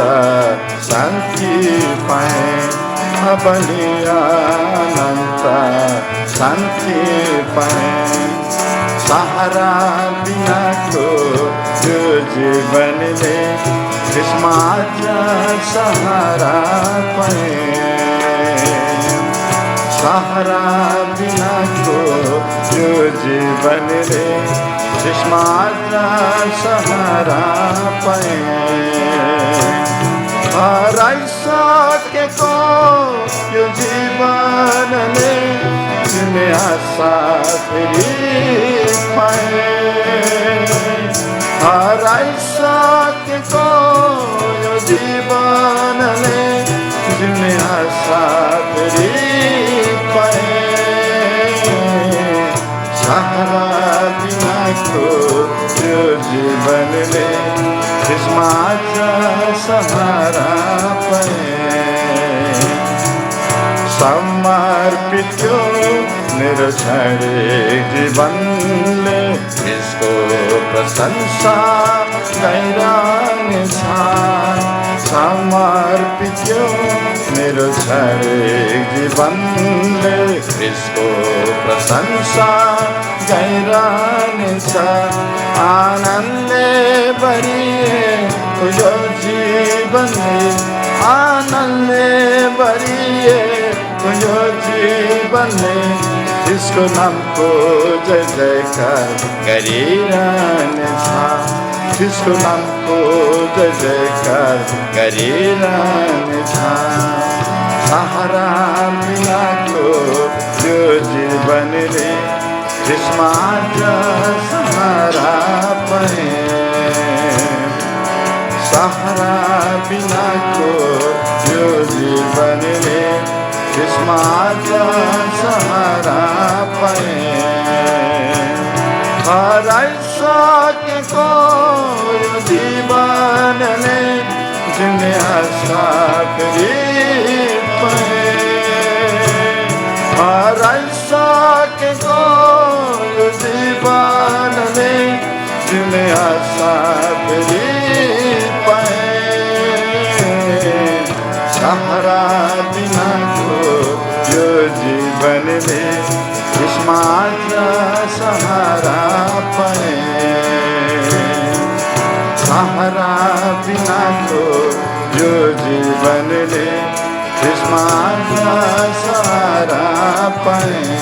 Speaker 2: शान्ति पाएँ। अपनी अनन्त शान्ति पाएँ। सहारा बिनाको यो जीवनले यसमा सहारा पाएँ। सहारा बिनाको यो जीवनले यसमा सहारा पाएँ। हराइसकेको यो जीवनले जिउने आशा फेरि पाएँ। हराइसकेको यो जीवनले जिउने आशा फेरि पाएँ। सहारा बिनाको यो जीवनले यसमा सहारा पाएँ। समर्पित यो मेरो छाडेको जीवनले यसको प्रशंसा गाइरहनेछ। समर्पित यो मेरो छाडेको जीवनले यसको प्रशंसा गाइरहनेछ। आनन्दले भरिएको यो जीवनले, आनन्दले भरिएको यो जीवनले यसको नामको जय जयकार गरिरहनेछ। यसको नामको जय जयकार गरिरहनेछ। सहारा बिनाको यो जीवनले यसमा सहारा पाएँ। सहारा बिनाको यो जीवनले यसमा सहारा पाएँ। हराइसकेको आशा फेरि पाएँ हराइसकेको यो जीवनले जुन आशा फेरि पाएँ सहारा बिनाको यो जीवनले यसमा सहारा पाएँ सहारा बिनाको यो जीवनले यसमा सहारा पाएँ